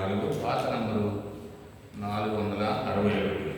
4, పాత నంబరు 461.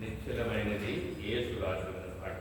నిశ్చలమైనది యేసు రాజు పాట.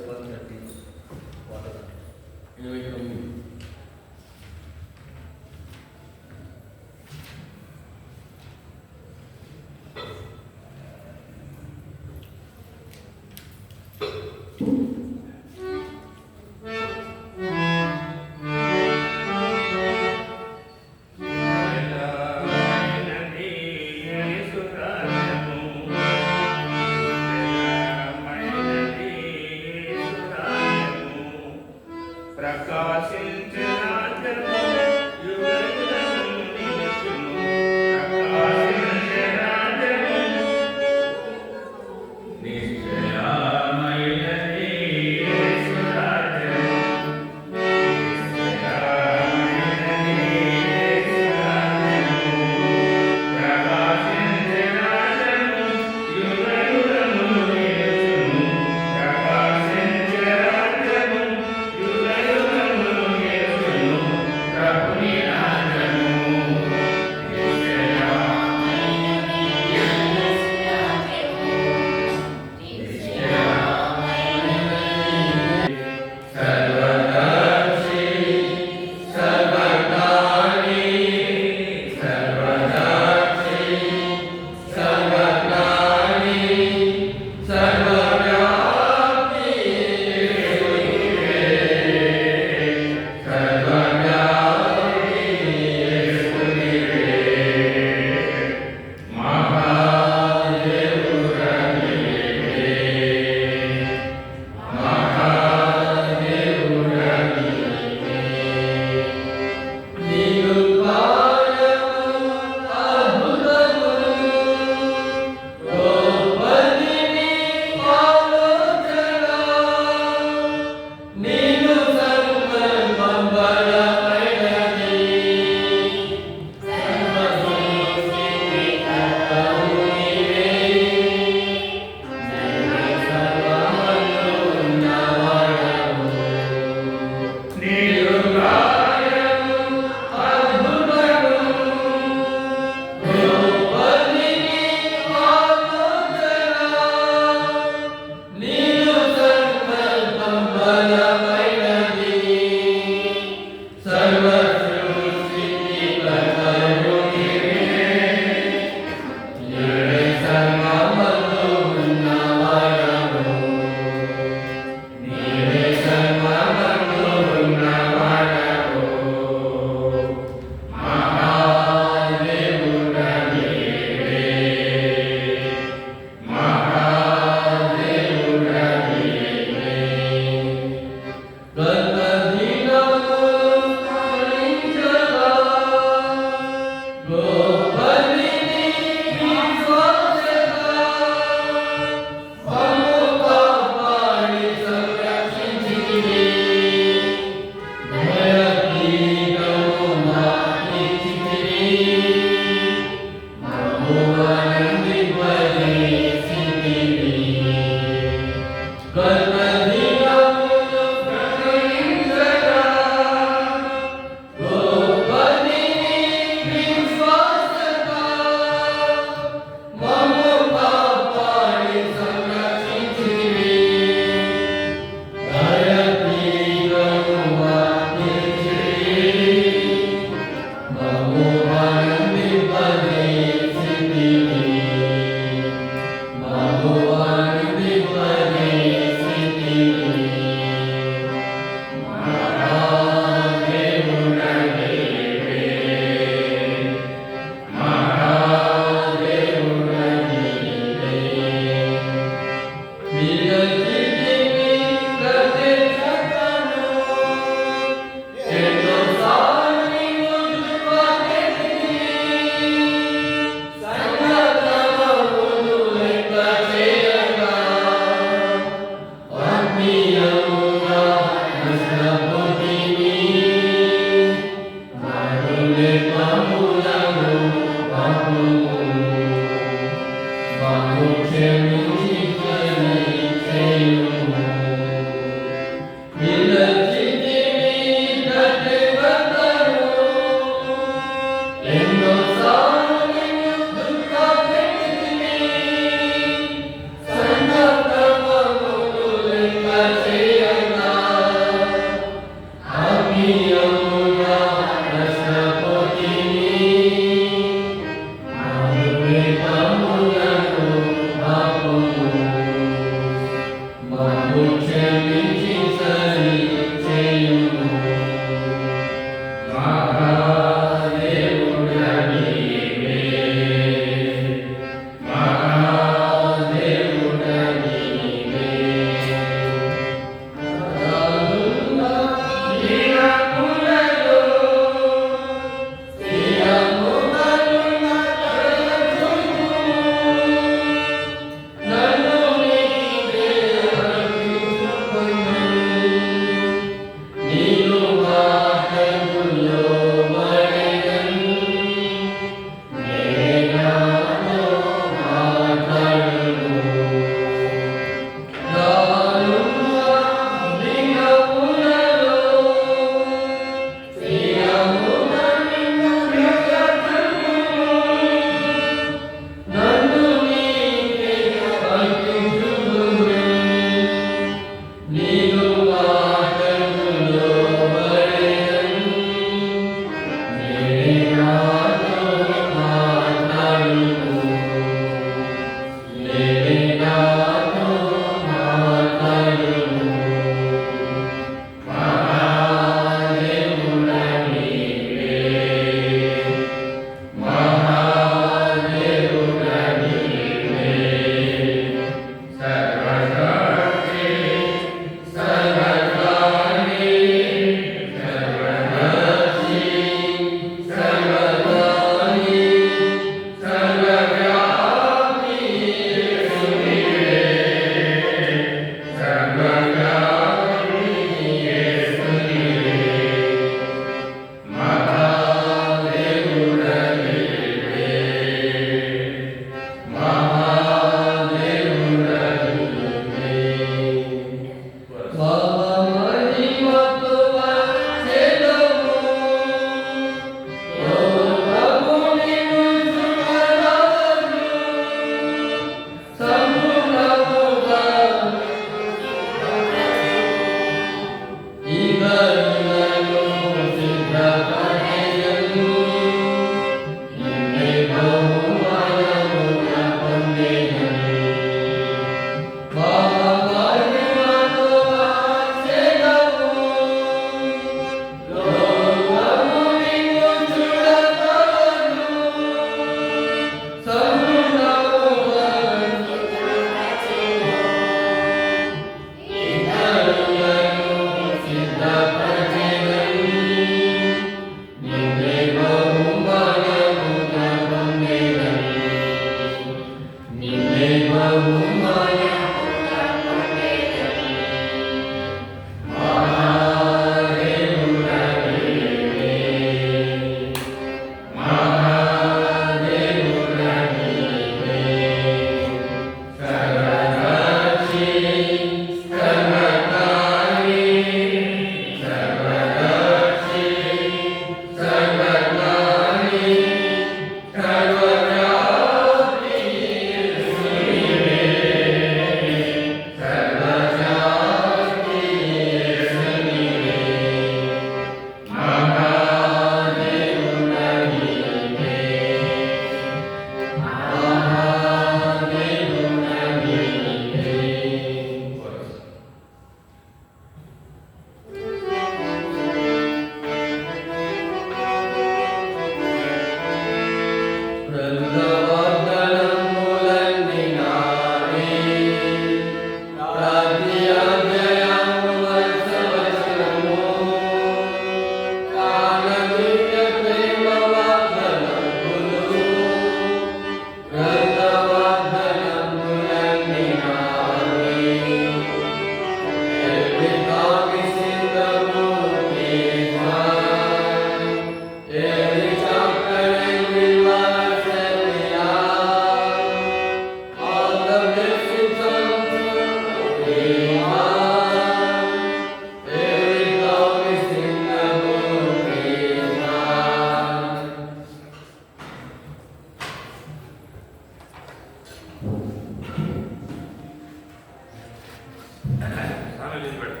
స్నానం చేసి పెట్టు.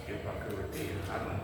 ఈ పక్కకు పెట్టి స్నానం.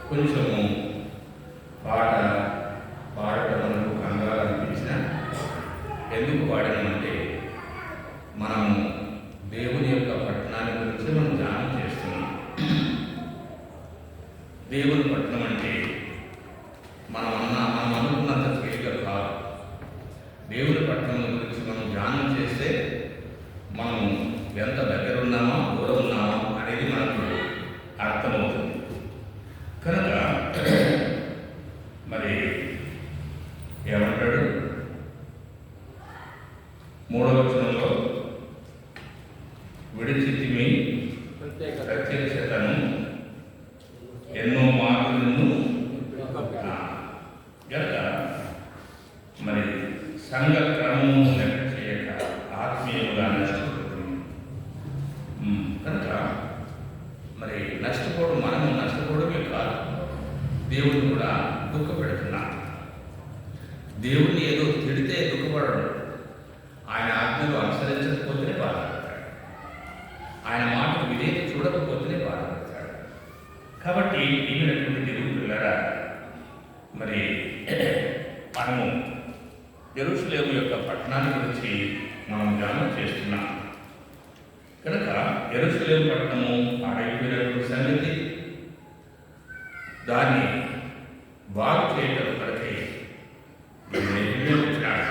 కొంచెము పాట పాడటం మనకు కంగారు అనిపించిన ఎందుకు పాడామంటే మనము దేవుని యొక్క పట్టణాన్ని గురించి మనం ధ్యానం చేస్తున్నాం. దేవుని పట్టణం అంటే మనం అనుకున్నంత తేలిక కాదు. దేవుని పట్టణం గురించి మనం ధ్యానం చేస్తే మనం ఎంత దగ్గర ఉన్నామో దూరం ఉన్నామో అనేది మనకు అర్థమవుతుంది. కనుక మరి ఏమంటాడు 3వ వచనంలో విడిచితిమి ప్రత్యక్షతను ఎన్నో మార్పులను గనక మరి సంఘ క్రమము లెక్క చేయక ఆత్మీయులుగా నష్టపోతుంది. కనుక మరి నష్టపోవడం మనము నష్టపోవడమే కాదు, దేవుడిని కూడా దుఃఖపెడుతున్నాం. దేవుణ్ణి ఏదో తిడితే దుఃఖపడడం, ఆయన ఆజ్ఞలు అనుసరించకపోతేనే బాధపడతాడు, ఆయన మాటకు విధేయత చూడకపోతేనే బాధపడతాడు. కాబట్టి ఈమెనటువంటి దేవుడు పిల్లరా, మరి మనము యెరూషలేము యొక్క పట్టణాన్ని గురించి మనం ధ్యానం చేస్తున్నాం. కనుక యెరూషలేము పట్టణము పాడైపోయినటువంటి సంగతి, దాన్ని బాగు చేయడం కొరకై వచ్చినాడు.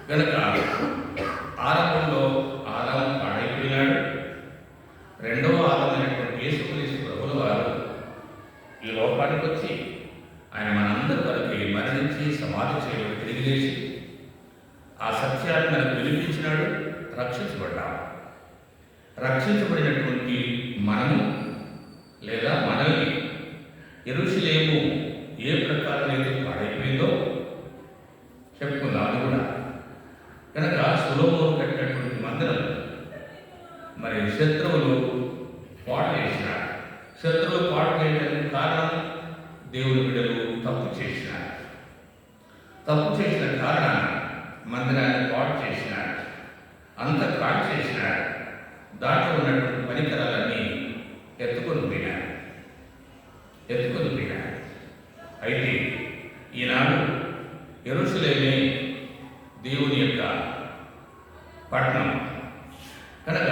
కనుక ఆరంభంలో ఆదాము పాడైపోయినాడు. రెండవ ఆదామైనటువంటి యేసుక్రీస్తు ప్రభుల వారు ఈ లోకానికి వచ్చి ఆయన మనందరి కొరకై మరణించి సమాధి చేయడం తిరిగి లేచి ఆ సత్యాన్ని మనకు వినిపించినాడు. రక్షించబడ్డాము. రక్షించబడినటువంటి మనము లేదా మనల్ని యెరూషలేము ఏ ప్రకారమైతే పాడైపోయిందో చెప్పుకుందాం. అది కూడా కనుక సొలొమోను కట్టినటువంటి మందిరం మరి శత్రువులు పాడు చేసినారు. శత్రువులు పాడు చేయడానికి కారణం దేవుని బిడ్డలు తప్పు చేసినారు. తప్పు చేసిన కారణాన మందిరాన్ని పాడు చేసినారు, అంత పాడు చేసినారు. దాంట్లో ఉన్నటువంటి పరికరాలన్నీ ఎత్తుకొని పోయినారు. అయితే ఈనాడు యెరూషలేమే దేవుని యొక్క పట్టణం. కనుక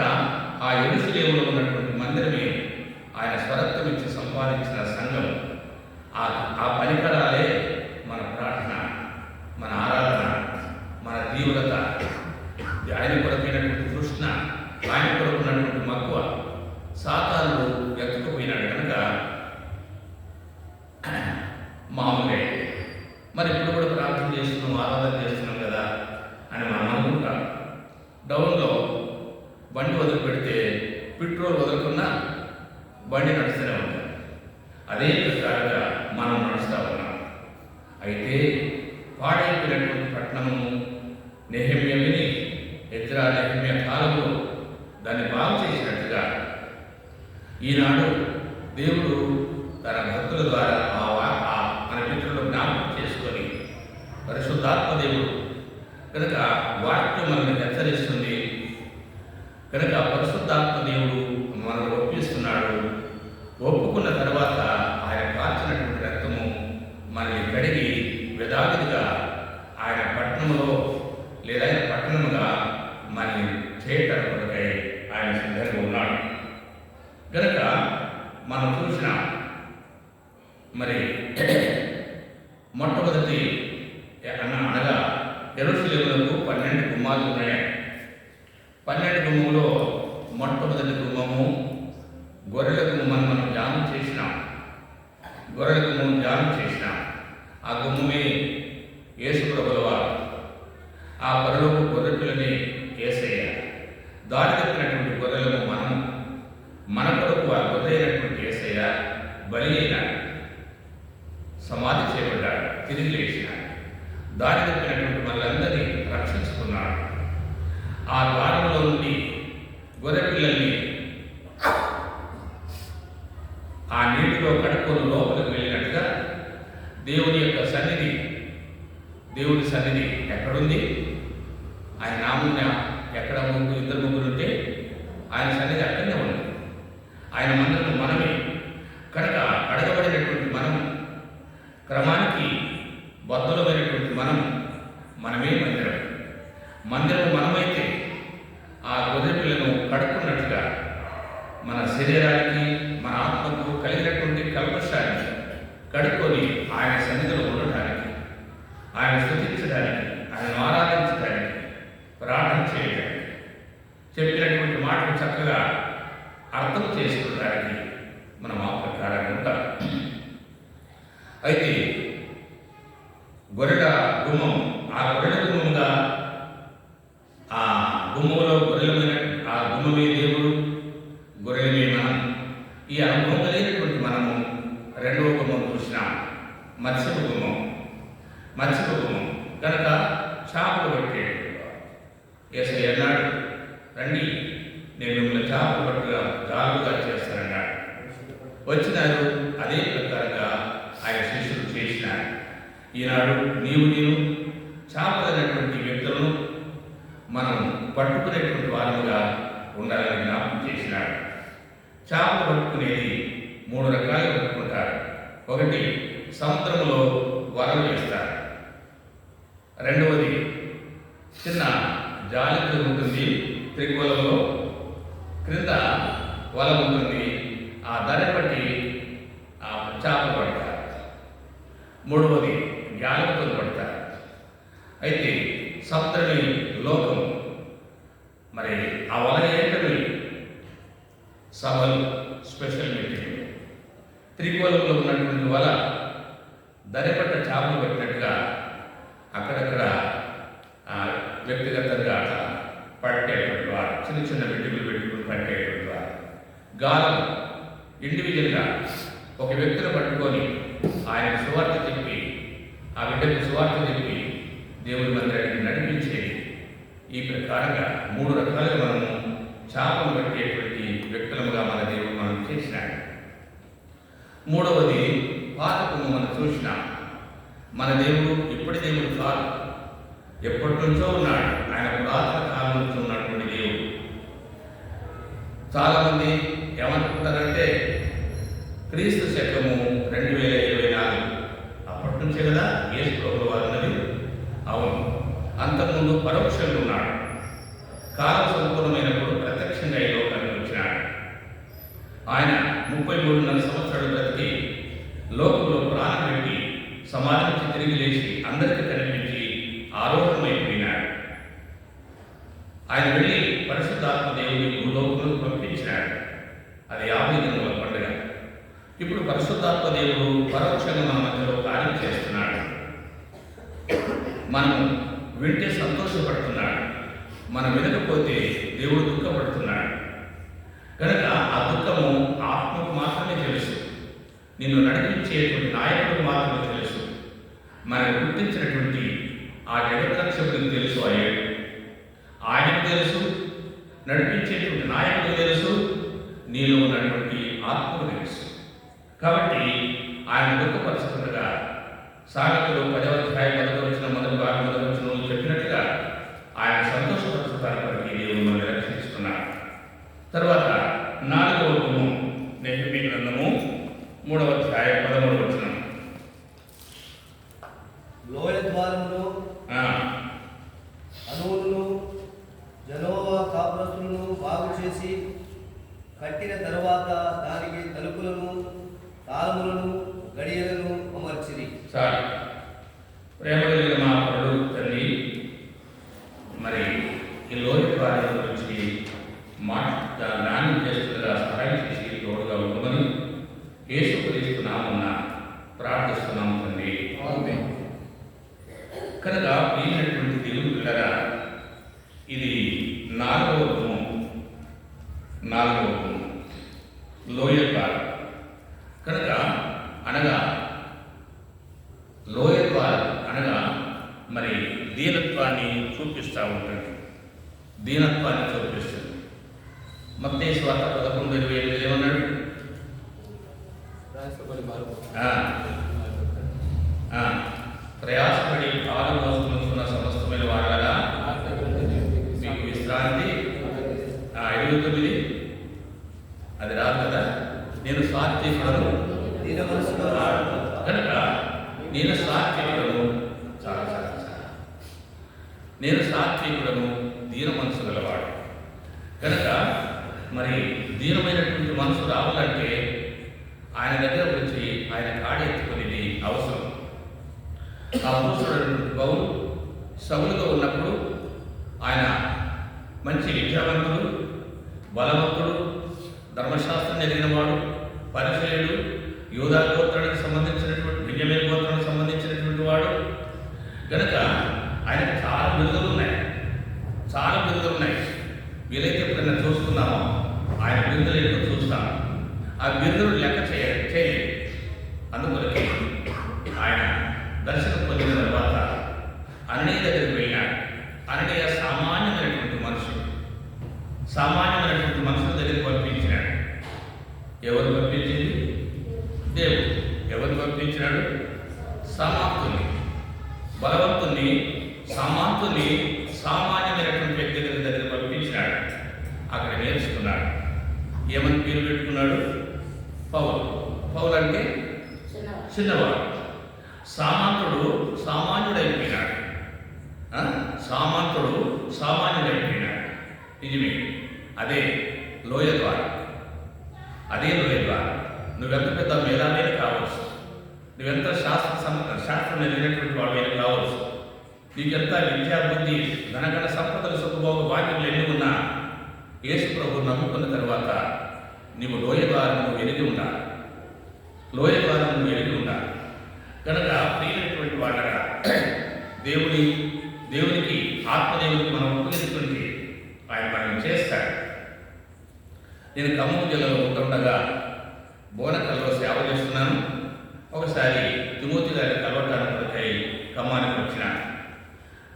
ఆ యెరూషలేములో ఉన్నటువంటి మందిరమే ఆయన స్వరత్వం ఇచ్చి సంపాదించిన సంఘం. ఆ పరికరాలే మన ప్రార్థన, మన ఆరాధన, మన తీవ్రత, ఆయన కొరకైనటువంటి తృష్ణ, ఆయన కొరకు ఉన్నటువంటి మక్కువ సాతానుడు ఎత్తుకుపోయినాడు. కనుక మామూలుగా మరి ఇప్పుడు కూడా ప్రార్థన చేస్తున్నాం, ఆరాధన చేస్తున్నాం కదా అని మనం అనుకుంటాం. డౌన్లో బండి వదిలిపెడితే పెట్రోల్ వదలకుండా బండి నడుస్తూనే ఉంటాం. అదే ప్రకారంగా మనం నడుస్తూ ఉన్నాం. అయితే పాడైపోయినటువంటి పట్టణము నెహెమ్యా విని ఎజ్రా నెహెమ్యా కాలంలో దాన్ని బాగు చేసినట్టుగా ఈనాడు దేవుడు తన భక్తుల ద్వారా మన మిత్రులు జ్ఞాపకం చేసుకొని పరిశుద్ధాత్మ దేవుడు కనుక వాక్యం మనల్ని హెచ్చరిస్తుంది. కనుక పరిశుద్ధాత్మ దేవుడు మనల్ని ఒప్పిస్తున్నాడు. ఒప్పుకున్న తర్వాత ఆయన కాల్చినటువంటి రక్తము మనల్ని కడిగి యథావిధిగా ఆయన పట్టణంలో లేదా ఆయన పట్టణముగా మనల్ని చేయటం కొరకై ఆయన సిద్ధంగా ఉన్నాడు. కనుక మనం చూసిన మరి మొట్టమొదటి అనగా యెరూషలేమునకు 12 గుమ్మాలు ఉన్నాయి. 12 గుమ్మములో మొట్టమొదటి గుమ్మము గొర్రెల గుమ్మని మనం ధ్యానం చేసినాం. గొర్రెల గుమ్మం ధ్యానం చేసినాం. ఆ గుమ్మమే యేసు ప్రభుల వారు. ఆ పరలోక గొర్రెపిల్లని యేసయ్య. దారి తప్పినటువంటి గొర్రెలను మనం మన కొరకు ఆ గొర్రె అయినటువంటి యేసయ్య బలి అయినాడు, సమాధి చేయబడ్డాడు, తిరిగి లేచినాడు. దారి తప్పినటువంటి మనలందరినీ రక్షించుకున్నాడు. ఆ ద్వారంలో నుండి గొర్రె పిల్లల్ని ఆ నీటిలో కడుక్కొని లోపలికి వెళ్ళినట్టుగా దేవుని యొక్క సన్నిధి, దేవుని సన్నిధి ఎక్కడుంది? ఆయన నామం ఎక్కడ ఇద్దరు ముగ్గురు ఉంటే ఆయన సన్నిధి అక్కడనే ఉంది. ఆయన మందిరం మనమే. కనుక అడగబడినటువంటి మనం, క్రమానికి బద్ధులమైనటువంటి మనమే మందిరం. మందిరం మనమైతే ఆ గొర్రె పిల్లను కడుక్కున్నట్టుగా మన శరీరానికి, మన ఆత్మకు కలిగినటువంటి కల్మషాన్ని కడుక్కొని ఆయన సన్నిధిలో ఉండడానికి, ఆయన స్తుతించడానికి, ఆయన ఆరాధించడానికి, ప్రార్థన చేయడానికి, చెప్పినటువంటి మాటలు చక్కగా అర్థం చేసుకోవడానికి మనం ఆ ప్రకారంగా ఉంటాం. అయితే గొర్రెల గుమ్మం, ఆ గొర్రెల గుమ్మంగా ఆ గుమ్మంలో గొర్రెలమైన ఆ గుమ్మమే దేవుడు, గొర్రెలమే మనం. ఈ అనుభవం కలిగినటువంటి మనము రెండవ గుమ్మం చూసినాం, మత్స్యపు గుమ్మం. మత్స్యపు గుమ్మం కనుక చేపలు పట్టేటువంటి యేసయ్య అన్నాడు, రండి నేను మిమ్మల్ని చేపలు పట్టుగా జాలుగా చేస్తానన్నాడు. వచ్చినారు. అదే ప్రకారంగా ఆయన శిష్యులు చేసినారు. ఈనాడు నేను చేపలైనటువంటి వ్యక్తులను మనం పట్టుకునేటువంటి వారముగా ఉండాలని జ్ఞాపకం చేసినాడు. చేపలు పట్టుకునేది 3 రకాలుగా పట్టుకుంటారు. ఒకటి సముద్రంలో వలలు వేస్తారు. రెండవది చిన్న జాలితో ఉంటుంది, త్రికోలంలో క్రింద వల ఉంటుంది. ఆ దాన్ని బట్టి ఆ చేపలు పడతారు. మూడవది గాలితో పడతారు. అయితే సముద్రని లోకం మరి ఆ వల ఏంటని సభలు స్పెషల్ మీటింగ్. త్రికోలంలో ఉన్నటువంటి వల దరిపట్ట చేపలు పట్టినట్టుగా అక్కడక్కడ వ్యక్తిగతంగా పట్టేటువంటి వారు, చిన్న చిన్న బిడ్డలు పెట్టుకుని పట్టేటువంటి వారు. గాలం ఇండివిజువల్గా ఒక వ్యక్తిని పట్టుకొని ఆయన సువార్త చెప్పి, ఆ బిడ్డకు సువార్త చెప్పి దేవుడి మందిరానికి నడిపించేది. ఈ ప్రకారంగా 3 రకాలుగా మనము చేపలు పట్టేటువంటి వ్యక్తులముగా మన దేవుడు మనం చేసినాడు. మూడవది పాతకము మనం చూసినాం. మన దేవుడు ఇప్పటి దేవుడు కాదు, ఎప్పటి నుంచో ఉన్నాడు. ఆయన పురాతన కాలం నుంచి ఉన్నటువంటి దేవుడు. చాలామంది ఏమనుకుంటారంటే క్రీస్తు శకము 2024 అప్పటి నుంచే కదా యేసు ప్రభువు వారు ఉన్నది. అవును, అంతకుముందు పరోక్షంగా ఉన్నాడు. కాలం సంపూర్ణమైనప్పుడు ప్రత్యక్షంగా ఈ లోకానికి వచ్చినాడు. ఆయన 33.5 సంవత్సరాలు బ్రతికి లోకంలో ప్రాణం పెట్టి సమాజం నుంచి తిరిగి లేచి అందరికీ కనిపించి ఆరోహణమైపోయినాడు. ఆయన వెళ్ళి పరిశుద్ధాత్మ దేవుని భూలోకంలో పంపించినాడు. అది 50 దినముల పండుగ. ఇప్పుడు పరిశుద్ధాత్మ దేవుడు పరోక్షంగా మన మధ్యలో కార్యం చేస్తున్నాడు. మనం వింటే సంతోషపడుతున్నాడు, మనం వినకపోతే దేవుడు దుఃఖపడుతున్నాడు. కనుక ఆ దుఃఖము ఆత్మకు మాత్రమే తెలుసు, నిన్ను నడిపించేటువంటి నాయకుడికి మాత్రమే తెలుసు. మనకు గుర్తించినటువంటి ఆ జగత్రక్షకుడికి తెలుసు. ఆయనకు తెలుసు, నడిపించేటువంటి నాయకుడికి తెలుసు, నీలో ఉన్నటువంటి ఆత్మకు తెలుసు. కాబట్టి ఆయన దుఃఖపరుచుకుండగా సామెతలు 10వ అధ్యాయం 10వ వచనం మొదటి భాగం 10వ వచనంలో చెప్పినట్టుగా ఆయన సంతోషపరచుతానికి దేవుడు మనల్ని రక్షించుకున్నాడు. తర్వాత 4వ గుమ్మం నెహెమీయా గ్రంథము 3వ అధ్యాయం 13వ వచనం. లోయ ద్వారములో అనువులను జనోవా కాపురస్తులను బాగు చేసి కట్టిన తరువాత దానికి తలుపులను తాళములను గడియలను అమర్చిరి. సార్ ప్రేమ కలిగిన మా పరుడు తల్లి, మరి ఈ లోయద్వారం గురించి జ్ఞానం చేస్తుండగా సహాయం చేసి తోడుగా ఉండమని యేసుక్రీస్తు నామమున ప్రార్థిస్తున్నాము తండ్రి. కనుక ప్రియమైనటువంటి దేవుని పిల్లగా ఇది నాలుగవ లోయద్వారం. కనుక అనగా లోయద్వారం అనగా మరి దీనత్వాన్ని చూపిస్తూ ఉంటుంది, దీనత్వాన్ని చూపిస్తుంది. మత్తయి సువార్త 11:28 ఏమన్నాడు? ప్రయాసపడి భారం మోసుకుంటున్న సమస్తమైన వాళ్ళగా మీకు విశ్రాంతి. 29 అది రాదు కదా. నేను సాత్వికుడను, కనుక నేను సాత్వికుడను, నేను సాత్వికుడను, దీన మనసు గలవాడు. కనుక మరి దీనమైనటువంటి మనసు రావాలంటే ఆయన దగ్గర వచ్చి ఆయన కాడి ఎత్తుకునేది అవసరం. ఆ అపోస్తలుడైనటువంటి పౌలు సౌలుగా ఉన్నప్పుడు ఆయన మంచి విద్యావంతుడు, బలవంతుడు, ధర్మశాస్త్రం జరిగినవాడు, పరిచయుడు, యూదా గోత్రానికి సంబంధించినటువంటి బెన్యామీను గోత్రానికి సంబంధించినటువంటి వాడు. కనుక ఆయనకు చాలా బిరుదులు ఉన్నాయి. వీలైతే ఎప్పుడైనా చూసుకున్నామో ఆయన బిరుదులు ఎక్కువ చూస్తాం. ఆ బిరుదులు లెక్క చేయాలి. అందుకొరకే ఆయన దర్శనం పొందిన తర్వాత అననీయ దగ్గరికి వెళ్ళాడు. అననీయ సామాన్యమైనటువంటి మనుషుల దగ్గరికి పంపించినాడు. ఎవరు పంపించింది? దేవుడు. ఎవరు పంపించినాడు? సామాన్యుని, బలవంతుని, సామాన్యమైనటువంటి వ్యక్తి దగ్గర పంపించినాడు. అక్కడ నేర్చుకున్నాడు. ఏమని పేరు పెట్టుకున్నాడు? పౌలు అంటే చిన్నవాడు. సామాన్యుడైపోయినాడు. సామాన్యుడైపోయినాడు. నిజమే. అదే లోయ ద్వారా. నువ్వెంత పెద్ద మేధావైన కావచ్చు, నువ్వెంత శాస్త్రం ఎదిగినటువంటి వాడు కావచ్చు, నీకెంత విద్యాబుద్ధి, ధనగణ సంపదలు, సుఖభోగ భాగ్యములు ఎన్ని ఉన్నా యేసు ప్రభువు నమ్ముకున్న తర్వాత నీవు లోయ ద్వారా నువ్వు ఎరిగి ఉండాలి. కనుక ప్రియమైనటువంటి వాళ్ళగా దేవునికి ఆత్మదేవునికి మనం ఉపయోగించుకుంటే ఆయన మనం చేస్తాడు. నేను ఖమ్మం జిల్లాలో ఉంటుండగా బోనకల్లో సేవ చేస్తున్నాను. ఒకసారి తిమోతి గారి కలవటానికి కొరకై ఖమ్మానికి వచ్చిన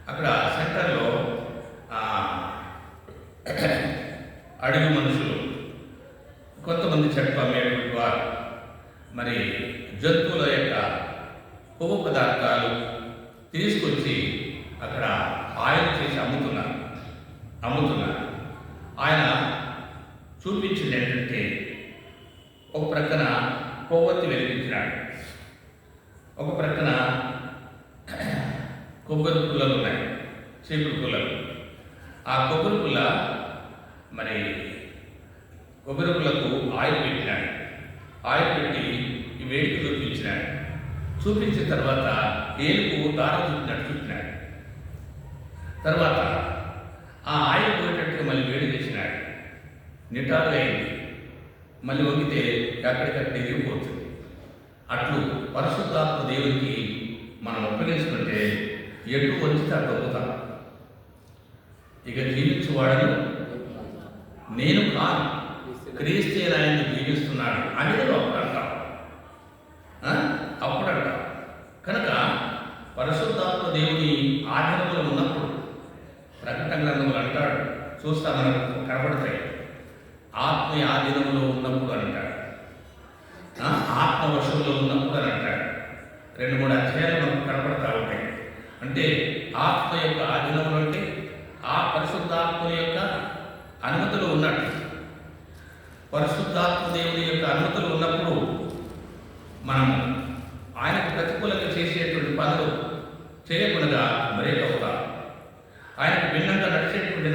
అక్కడ సెంటర్లో అడుగు మనుషులు కొంతమంది చెట్లు అమ్మేటువంటి వారు మరి జంతువుల యొక్క కొవ్వు పదార్థాలు తీసుకొచ్చి అక్కడ ఆయిల్ చేసి అమ్ముతున్నారు. ఆయన చూపించింది ఏంటంటే ఒక ప్రక్కన కొవ్వొత్తి వెలిగించినాడు, ఒక ప్రక్కన కొబ్బరి పుల్లలు ఉన్నాయి, చీపురు పుల్లలు. ఆ కొబ్బరి పుల్ల మరి కొబ్బరి పుల్లకు ఆయిల్ పెట్టినాడు. ఆయిల్ పెట్టి ఈ వేడికి చూపించిన తర్వాత ఏలుకు దారం చూపినాడు. తర్వాత ఆ ఆయిల్ పోయేటట్టుగా మళ్ళీ వేడి చేసినాడు. నిటారుగా అయింది. మళ్ళీ వంగితే ఎక్కడికక్కడ ఎగిరిపోతుంది. అట్లు పరిశుద్ధాత్మ దేవునికి మనం ఉపయోగించుకుంటే ఎటు వంచితే అటు అవుతాం. ఇక జీవించువాడను నేను కాను, క్రీస్తే ఆయన్ని జీవిస్తున్నాడు అనేది అప్పుడు అంటాం. కనుక పరిశుద్ధాత్మ దేవుని ఆధీనంలో ఉన్నప్పుడు ప్రకటన గ్రంథములు అంటాడు, చూస్తా మనకు కనపడతాయి. ఆత్మీయ ఆధీనంలో ఉన్నప్పుడు అంటాడు, ఆత్మవశంలో ఉన్నప్పుడు అని అంటాడు. 2-3 అధ్యాయాలు మనకు కనపడతా ఉంటాయి. అంటే ఆత్మ యొక్క ఆధీనంలో అంటే ఆ పరిశుద్ధాత్మ యొక్క అనుమతులు ఉన్నట్టు. పరిశుద్ధాత్మ దేవుని యొక్క అనుమతులు ఉన్నప్పుడు మనం ఆయనకు ప్రతికూలంగా చేసేటువంటి పనులు చేయకుండా బ్రేక్ అవుతాం. ఆయనకు భిన్నంగా నడిచేటువంటి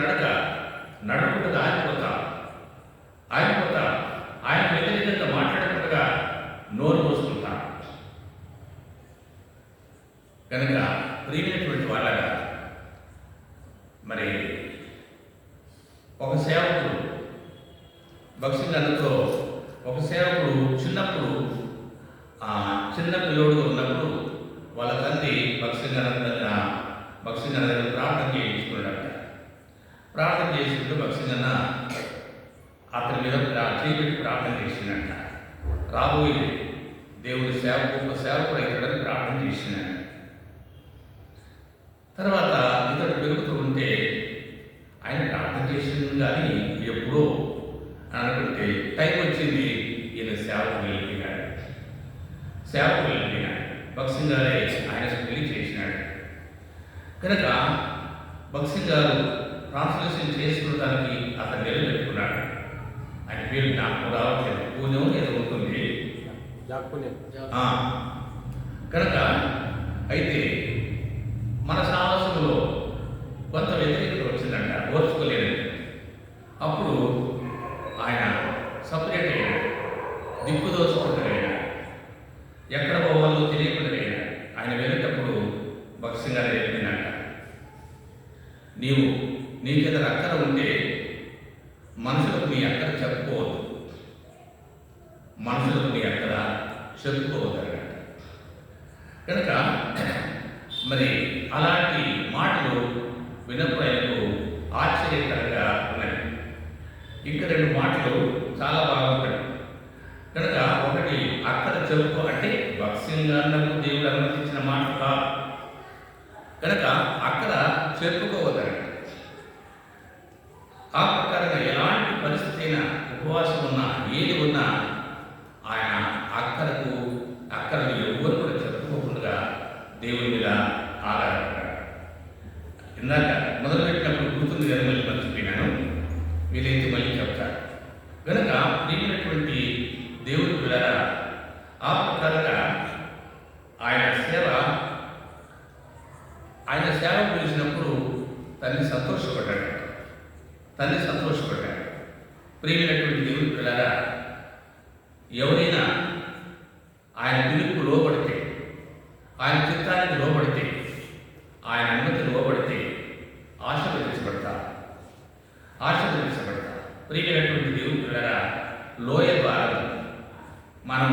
నడుపుటగా ఆగిపోతాం. ఒక సేవకుడు భక్సింగన్నతో ఒక సేవకుడు చిన్నప్పుడు చిన్న పిల్లోడుగా ఉన్నప్పుడు వాళ్ళ తండ్రి భక్సింగన్న దగ్గర ప్రార్థన చేయించుకున్నాడట. ప్రార్థన చేసుకుంటూ భక్సింగన్న అతని మీద చేపెట్టి ప్రార్థన చేసిందంట. రాబోయే దేవుడి గొప్ప సేవకుడు అవుతాడని ప్రార్థన చేసినాడు. తర్వాత ఇతడు పెరుగుతూ ఉంటే ఆయన ప్రార్థన చేసింది కానీ ఎప్పుడో అనుకుంటే టైం వచ్చింది, ఈయన సేవకు వెళ్ళిపోయినాడు. భక్సింగ్ గారే ఆయన పెళ్లి చేసినాడు. కనుక భక్సింగ్ గారు ట్రాన్స్లేషన్ చేసుకోవడానికి అతను నిలబెట్టుకున్నాడు. ఆయన పేరు నాకు రావట్లేదు, పూజం ఏదో ఉంటుంది కనుక. అయితే మన సాహసంలో కొంత వ్యతిరేకత వచ్చిందంట, ఓర్చుకోలేదు. అప్పుడు ఆయన సపరేట్ అయ్యాడు, దిక్కుదోచుకుంటాడు. ఎక్కడ పోవాలో తెలియకుండా ఆయన వెళ్ళేటప్పుడు భక్సింగ్ గారు చెప్పిందంట, నీకేదైనా అక్కర ఉంటే మనుషులకు నీ అక్కర చెప్పుకోవద్దు, మనుషులకు నీ అక్కర చెప్పుకోవద్దన్నమాట. కనుక మరి అలాంటి మాటలు వినప్పుడు ఆయనకు ఆశ్చర్యకరంగా ఉన్నాయి. ఇంకా రెండు మాటలు చాలా బాగుంటాయి. కనుక ఒకటి అక్కర చెప్పుకో అంటే భక్సింగ్ అన్నకు దేవుడు అనుమతించిన మాట కాదు. కనుక అక్కడ చెప్పుకోవద్దండి. ఆ ప్రకారంగా ఎలాంటి పరిస్థితి అయినా, ఉపవాసం ఉన్నా, ఏది ఉన్నా ఆయన అక్కడను ఎవరు కూడా చెప్పుకోకుండా దేవుని మీద ఆధారపడ్డాడు. ఇందాక మొదలుపెట్టినప్పుడు గుర్తుంది కదా, మళ్ళీ మర్చిపోయినాను, వీలైతే మళ్ళీ చెప్తాడు. కనుక ప్రియమైనటువంటి దేవుడి పిల్లరా, ఆ ప్రకారంగా ఆయన సేవ పిలిచినప్పుడు తల్లి సంతోషపడ్డాడు. ప్రియమైనటువంటి దేవుడి పిల్లరా, ఎవరైనా ఆయన పిలుపుకు లోబడితే, ఆయన చిత్తానికి లోబడితే, ఆయన అనుమతి లోబడితే ఆశీర్వదించబడతారు. ప్రియమైనటువంటి దేవుడి పిల్లరా, లోయ ద్వారా మనం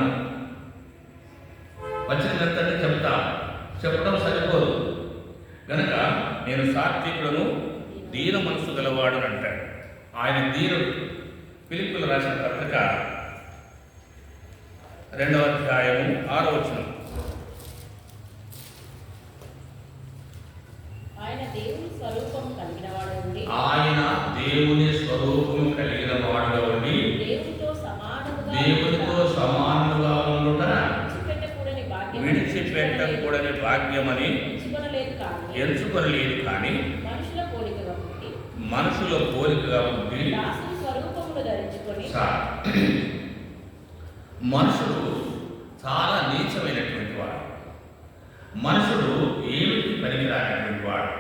వచనమంతా చెప్పడం సరిపోదు. కనుక నేను సాత్వికులను దీన మనసు గలవాడు అంటాడు. ఆయన దీనుడు. ఫిలిప్పీయులకు రాసిన పత్రిక 2వ అధ్యాయము 6వ వచనం. ఆయన దేవుని స్వరూపం కలిగిన వాడుగా ఉండి దేవునితో సమానముగా ఉండుట విడిచిపెట్టకూడని భాగ్యమని ఎంచుకొనలేదు కానీ మనుషుల పోలికగా ఉండి మనుషుడు చాలా నీచమైనటువంటి వాడు. మనుషుడు ఏమిటి పనికిరానటువంటి వాడు.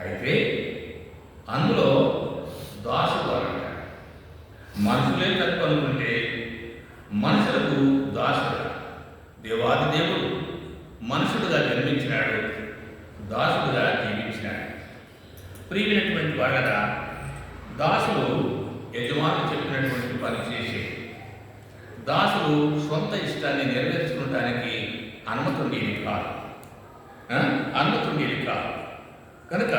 అయితే అందులో దాసుడు అంటాడు. మనుషులే తప్పు అనుకుంటే మనుషులకు దాసుడు. దేవాది దేవుడు మనుషుడుగా జన్మించినాడు, దాసుడుగా జీవించినాడు. ప్రియమైనటువంటి వాళ్ళగా దాసులు యజమానులు చెప్పినటువంటి పని చేసే, దాసులు సొంత ఇష్టాన్ని నెరవేర్చుకోవడానికి అనుమతి ఉండేది కాదు. కనుక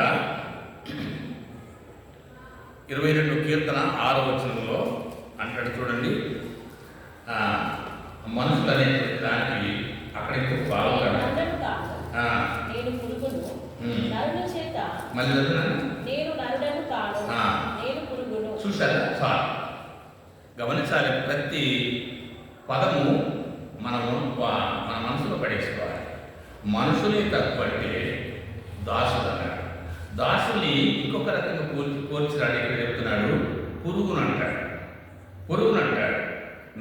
22 కీర్తన 6వ వచనంలో అంటాడు చూడండి, మనుషులు అనేటువంటి దానికి అక్కడ ఇంకొక బాగుంటాడు. మళ్ళీ చూసారా, చాలు గమనించాలి. ప్రతి పదము మన మనసులో పడేసుకోవాలి. మనుషులే తక్కువ అంటే దాసుడు అన్నాడు. దాసుని ఇంకొక రకంగా పోల్చినాడు. ఇక్కడ చెప్తున్నాడు, పురుగునంటాడు.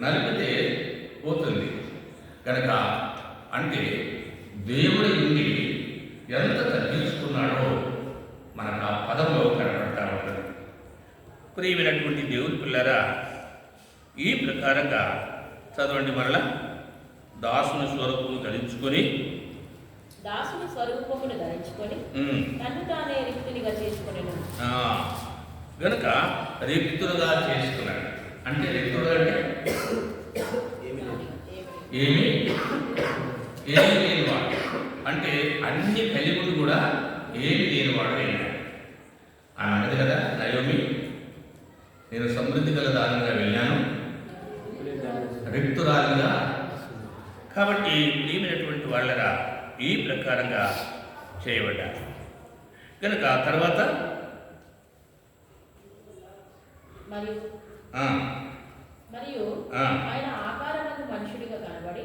నలిపితే పోతుంది కనుక. అంటే దేవుడి నుండి ఎంత తగ్గించుకున్నాడో మనకు ఆ పదంలో కనపడతా ఉంటుంది. ప్రియమైనటువంటి దేవుడి పిల్లరా, ఈ ప్రకారంగా చదవండి మరలా. దాసుని స్వరూపమును ధరించుకొని నన్ను తానే రిక్తునిగా చేసుకొనెను. కనుక రిక్తులుగా చేసుకున్నాడు. అంటే రిక్తుడు అంటే ఏమీ లేనివాడు, అంటే అన్ని కలిగి కూడా ఏమి లేనివాడు అయినాడు. ఆమె అన్నది కదా నయోమి, నేను సమృద్ధి గల దానిగా వెళ్ళాను, రిక్తురాలుగా. కాబట్టి ప్రియమైనటువంటి వాళ్ళగా ఈ ప్రకారంగా చేయబడ్డారు. కనుక తర్వాత మరియు ఆయన ఆకారమందు మనుషుడిగా కనబడి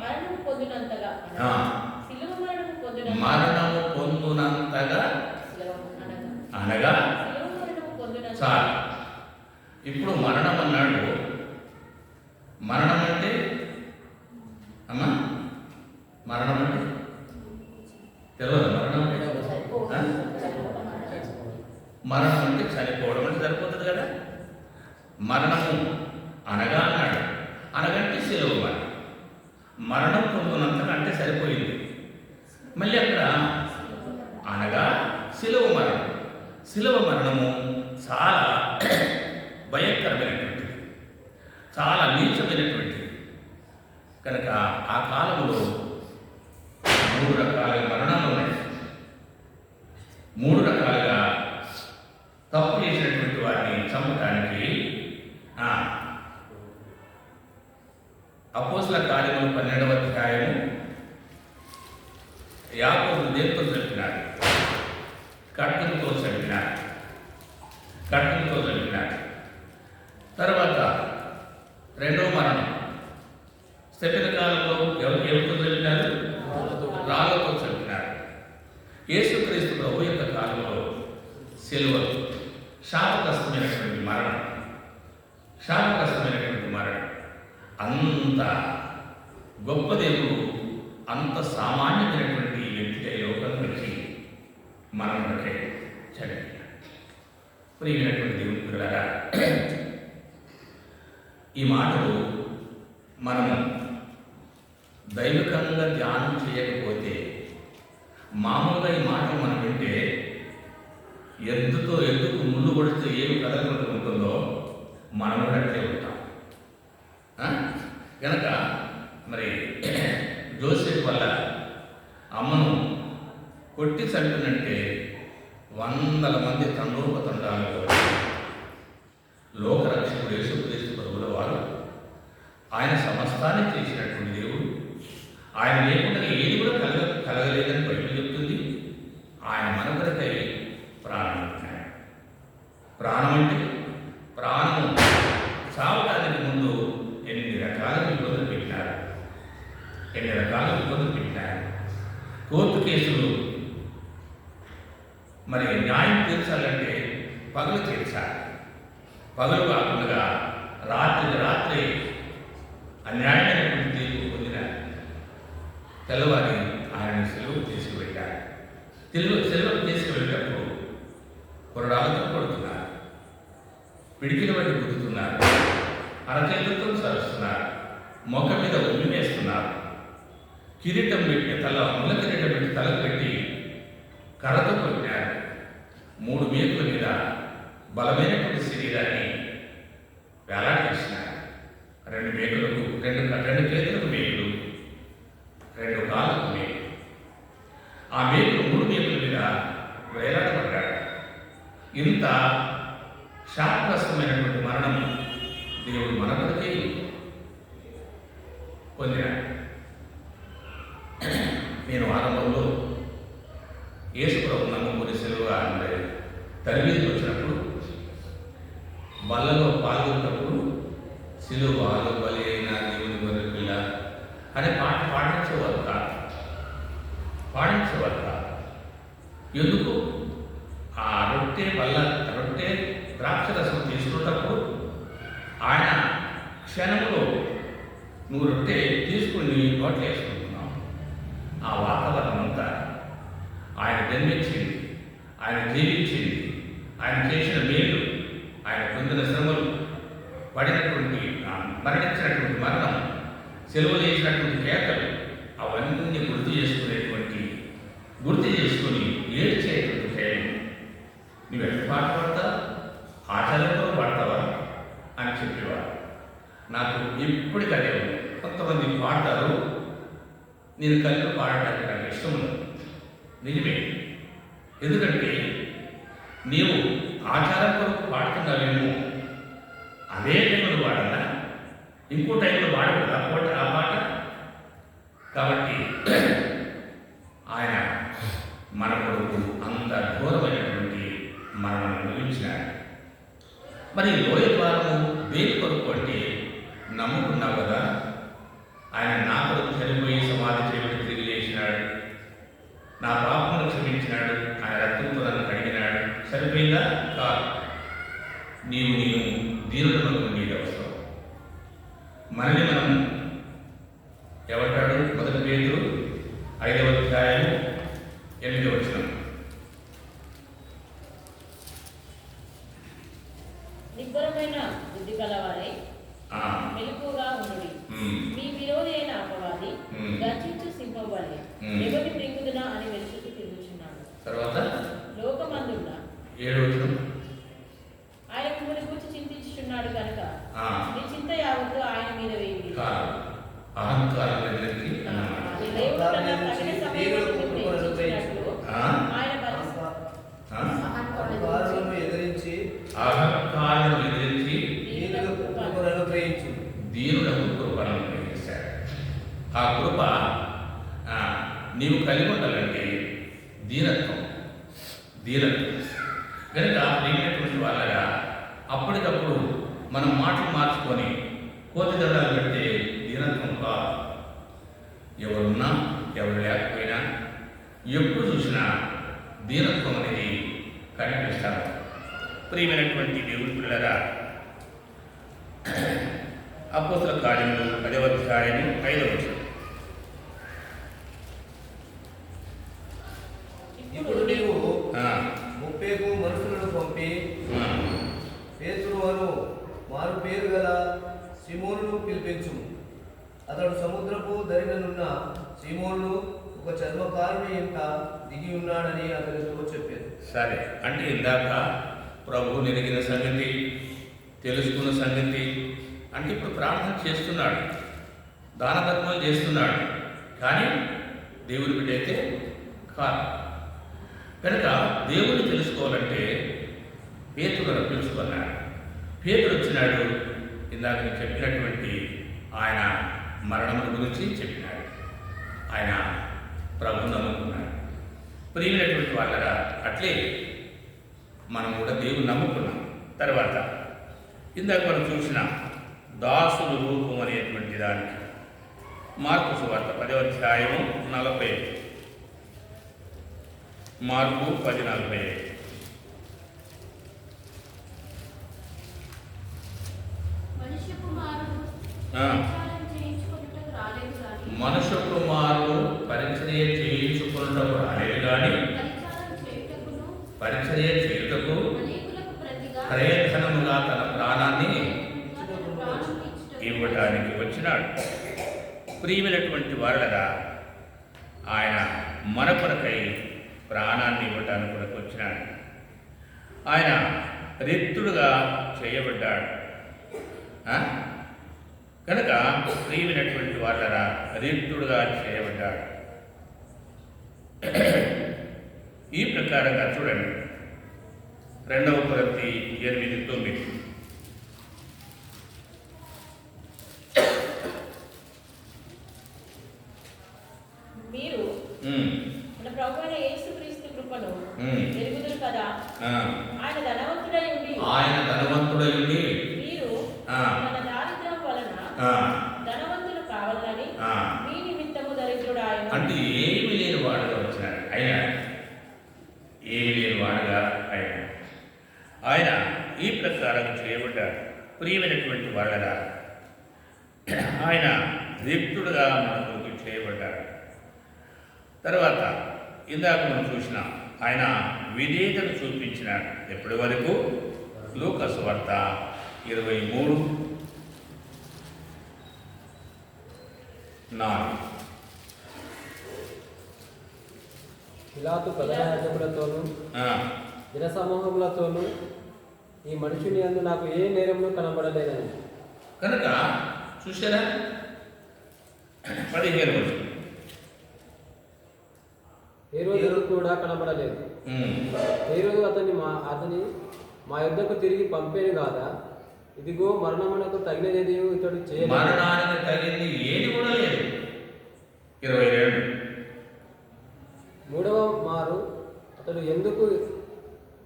మరణము పొందినంతగా అనగా చాలు. ఇప్పుడు మరణం అన్నాడు. మరణం అంటే అమ్మా, మరణం అంటే తెలియదు. మరణం అంటే చనిపోవడం అంటే సరిపోతుంది కదా. మరణము అనగా అన్నాడు, అనగంటే శిలువ మరణం. మరణం పొందునంతగా అంటే సరిపోయింది. మళ్ళీ అక్కడ అనగా శిలువ మరణం. శిలువ మరణము చాలా భయంకరమైనటువంటిది, చాలా నీచమైనటువంటిది. కనుక ఆ కాలంలో 3 రకాల మరణాలు ఉన్నాయి. 3 రకాలుగా తప్పు చేసినటువంటి వారిని చంపడానికి అపోస్తల కార్యములు 12వ అధ్యాయము యాకోబు దేనితో చంపినాడు? ఖడ్గంతో చంపినాడు. తర్వాత 2వ మరణం చెప్పిన కాలంలో ఎవరితో చంపినారు? రాళ్ళతో చంపినారు. యేసుక్రీస్తు ప్రభు యొక్క కాలంలో సిలువ శాపగ్రస్తమైనటువంటి మరణం. అంత గొప్ప దేవుడు అంత సామాన్యమైనటువంటి వ్యక్తిగా లోకం వచ్చి మరణంకే చనిపోయాడు. ప్రియమైనటువంటి దేవుని పిల్లలారా, ఈ మాటలు మనము దైవికంగా ధ్యానం చేయకపోతే, మామూలుగా ఈ మాటలు మనం వింటే ఎద్దుకు ముళ్ళు కొడితే ఏమి కదలకుండా ఉంటుందో మనం కూడా అట్లే ఉంటాం. కనుక మరి జోసెఫ్ వల్ల అమ్మను కొట్టి చంపినంటే 100 మంది తండ్రులు లోకరక్షకుడు యేసుక్రీస్తు ప్రభువుల వారు, ఆయన సమస్తాన్ని చేసినటువంటి దేవుడు. ఆయన లేకుండా ఏది కూడా కలగలేదని బైబిల్ చెప్తుంది. ఆయన మన కొరకై ప్రాణం పెట్టాడు. ప్రాణం అంటే ప్రాణం చావడానికి ముందు 8 రకాల ఇబ్బందులు పెట్టారు. కోర్టు కేసులు మరి న్యాయం తీర్చాలంటే పగలు తీర్చాలి. పగలు కాకుండా రాత్రి అన్యాయమైనటువంటి తీర్పు పొందిన తెల్లవారి ఆయన సెలవు తీసుకువెళ్ళారు. సెలవు తీసుకువెళ్ళేటప్పుడు కొరడాలతో కొడుతున్నారు, పిడికిల బట్టి గుద్దుతున్నారు, అరచేతులతో సరుస్తున్నారు, మొక్క మీద ఉమ్మి వేస్తున్నారు, కిరీటం పెట్టి ముళ్ళ కిరీటం పెట్టి తలకు పెట్టి కర్రతో కొట్టారు. 3 మేకుల మీద బలమైనటువంటి శరీరాన్ని వేలాడేసినారు. 2 మేకులకు 2 చేతులకు మేకులు, 2 కాళ్ళకు మేకులు. ఆ మేకులు 3 మేకుల మీద వేలాడబడ్డాడు. ఇంత శాపగ్రస్తమైనటువంటి మరణం దేవుడు మన కొరకే పొందినాడు. నేను ఆరంభంలో యేసు ప్రభు నమ్ముకుని సెలవుగా తల్లికి వచ్చినప్పుడు బల్లలో పాల్గొన్నప్పుడు సిలువలో బలి అయిన దేవుని గొర్రె పిల్ల అనే పాట పాడించేవారు కాదు. ఎందుకు? ఆ రొట్టె ద్రాక్షరసం తీసుకున్నప్పుడు ఆయన క్షణంలో నువ్వు రొట్టె తీసుకుని నోట్లు వేసుకుంటున్నావు. ఆ వాతావరణం అంతా ఆయన జన్మించింది, ఆయన జీవించింది, ఆయన చేసిన మేలు, ఆయన పొందిన శ్రమలు, మరణించినటువంటి మరణం, సెలవులు చేసినటువంటి కేకలు, అవన్నీ గుర్తు చేసుకుని ఏడ్చేటువంటి టైం. నువ్వు ఎట్లా పాట పడతా? ఆచరణలో పాడతావా అని చెప్పేవాడు. నాకు ఎప్పటికీ అదే ఉంది. కొంతమంది పాడతారు, నేను కలిపి పాడటానికి నాకు ఇష్టం ఉండదు. నిజమే. ఎందుకంటే నీవు ఆచారం కొరకు పాడుతున్నావేమో, అదే టైంలో పాడాలా, ఇంకో టైంలో పాడకూడదు ఆ పాట. కాబట్టి ఆయన మన కొరకు అంత ఘోరమైనటువంటి మరణం అనుభవించినాడు. మరి లోయ ద్వారము దేని కొరకు అంటే నమ్ముకున్నావు కదా, ఆయన నా కొరకు చనిపోయి సమాధి చేయబడి తిరిగి లేచినాడు, నా పాపమును క్షమించినాడు, ఆయన రక్తంతో నన్ను కడిగినాడు. సరిపోయిందా? కాదు. నీవు దీనులను ఉండేది అవసరం. మనల్ని మనం ఏమంటాడు? 1 పేతురు 5వ అధ్యాయం 8వ వచనం. నిబ్బరమైన బుద్ధి గలవారై మెలకువగా ఉండుడి. మీ విరోధి అయిన అపవాది గర్జించు సింహం వలె ఎవరిని మృంగుదునా అని వెతుకుతూ తిరుగుచున్నాడు. తర్వాత లోకమందున్న 7వ వచనం. ఆయన మిమ్మల్ని గురించి చింతించుచున్నాడు కనుక మీ చింత యావత్తు ఆయన మీద వేయండి. అహంకారం ఎదురికి అన్నమాట. దేవుడు తన తగిన సమయంలో నిర్ణయించినట్లు ఆయన అహంకారులను ఎదిరించి దీనులకు కృపను అనుగ్రహించాడు. ఆ కృప నీవు కలిగి ఉండాలంటే దీనత్వం కనుక లేనటువంటి వాళ్ళగా అప్పటికప్పుడు మనం మాటలు మార్చుకొని కోతి దండాలు పెడితే దీనత్వం కాదు. ఎవరున్నా ఎవరు లేకపోయినా ఎప్పుడు చూసినా దీనత్వం అనేది కనిపిస్తాను. ప్రియమైనటువంటి దేవుని పిల్లరా, అపోస్తల కార్యములు 10వ అధ్యాయం 5వ వచనం. ఇప్పుడు నీవు 30 మనుషులను పంపి పేతురు అను మారు పేరు గల సీమోనును పిలిపించు. అతడు సముద్రపు దరిననున్న సీమోను ఒక చర్మకారుని ఇంట దిగి ఉన్నాడని అతనితో చెప్పారు. సరే, అంటే ఇందాక ప్రభువు నెరిగిన సంగతి, తెలుసుకున్న సంగతి, అంటే ఇప్పుడు ప్రార్థన చేస్తున్నాడు, దాన ధర్మాలు చేస్తున్నాడు, కానీ దేవుని బిడ్డ అయితే కాదు. కనుక దేవుడిని తెలుసుకోవాలంటే పేతురు రప్పించుకున్నాడు. పేతురు వచ్చినాడు, ఇందాక నేను చెప్పినటువంటి ఆయన మరణం గురించి చెప్పినాడు. ఆయన ప్రభువును నమ్ముకున్నాడు. ప్రియమైనటువంటి వాళ్ళగా అట్లే మనం కూడా దేవుని నమ్ముకున్నాం. తర్వాత ఇందాక మనం చూసిన దాసుల రూపం అనేటువంటి దానికి మార్కు సువార్త 10వ అధ్యాయము 45. మార్కు 10:45. మనుష్య కుమారుడు పరిచర్య చేయించుకున్నటకు రాలేదు కానీ పరిచర్య చేయుటకు ప్రయత్నముగా తన ప్రాణాన్ని ఇవ్వటానికి వచ్చినాడు. ప్రియమైనటువంటి వారులరా, ఆయన మన కొరకై ప్రాణాన్ని ఇవ్వటానికి కొరకు వచ్చినాడు. ఆయన రిక్తుడుగా చేయబడ్డాడు. కనుక ప్రియమైనటువంటి వారులరా, రిక్తుడుగా చేయబడ్డాడు. ఈ ప్రకారంగా చూడండి, 2వ కొరింథీ 8:9. మీరు మన ప్రభువైన యేసుక్రీస్తు కృపను ఎరుగుదురు కదా. ఆయన ధనవంతుడై ఉండి మీరు మన దారిద్ర్యం వలన ధనవంతులు కావాలని మీ నిమిత్తము దరిద్రుడాయన. అంటే ఏమి లేని వాడుగా వచ్చినాడు. ఏమి లేని వాడుగా ఆయన ఈ ప్రకారం చేయబడ్డాడు. ప్రియమైనటువంటి వాళ్ళగా ఆయన రిక్తుడుగా మనకు చేయబడ్డాడు. తర్వాత ఇందాక మనం చూసిన ఆయన విధేయతను చూపించినాడు. ఎప్పటి వరకు? లూకా సువార్త 23:4. పిలాతు ప్రధాన యాజకులతోనూ జనసమూహములతోనూ ఈ మనుషుని యందు నాకు ఏ నేరమును కనబడలేదని. కనుక చూసారా 15 రోజులు ఏ రోజు కూడా కనబడలేదు. ఏ రోజు అతని మా యుద్ధకు తిరిగి పంపేది కాదా? ఇదిగో మరణమునకు తగినది ఇతడు చేయలేదు. మరణానికి తగింది ఏది కూడా లేదు. 22 మూడవ మారు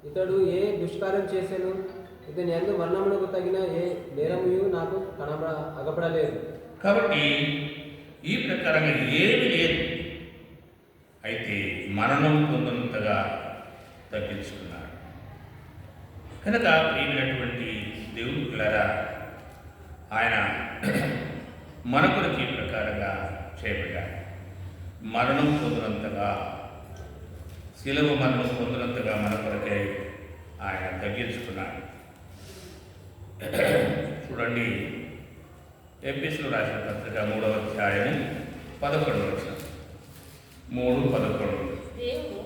ఇతడు ఏ దుష్కార్యం చేశాను? ఇతని యందు మరణమునకు తగిన ఏ నేరము నాకు అగపడలేదు. కాబట్టి ఈ ప్రకారంగా ఏమీ లేదు. అయితే మరణం పొందినంతగా తగ్గించుకున్నాడు. కనుక ప్రియమైనటువంటి దేవుని పిల్లరా, ఆయన మన కొరకు ఈ ప్రకారంగా చేయబడ్డాడు. మరణం పొందినంతగా, శిలువ మరణం పొందినంతగా మన కొరకే ఆయన తగ్గించుకున్నాడు. చూడండి, ఎఫెసీయులకు రాసిన పత్రిక 3వ అధ్యాయం 11వ వచనం. 3:11. దేవుడు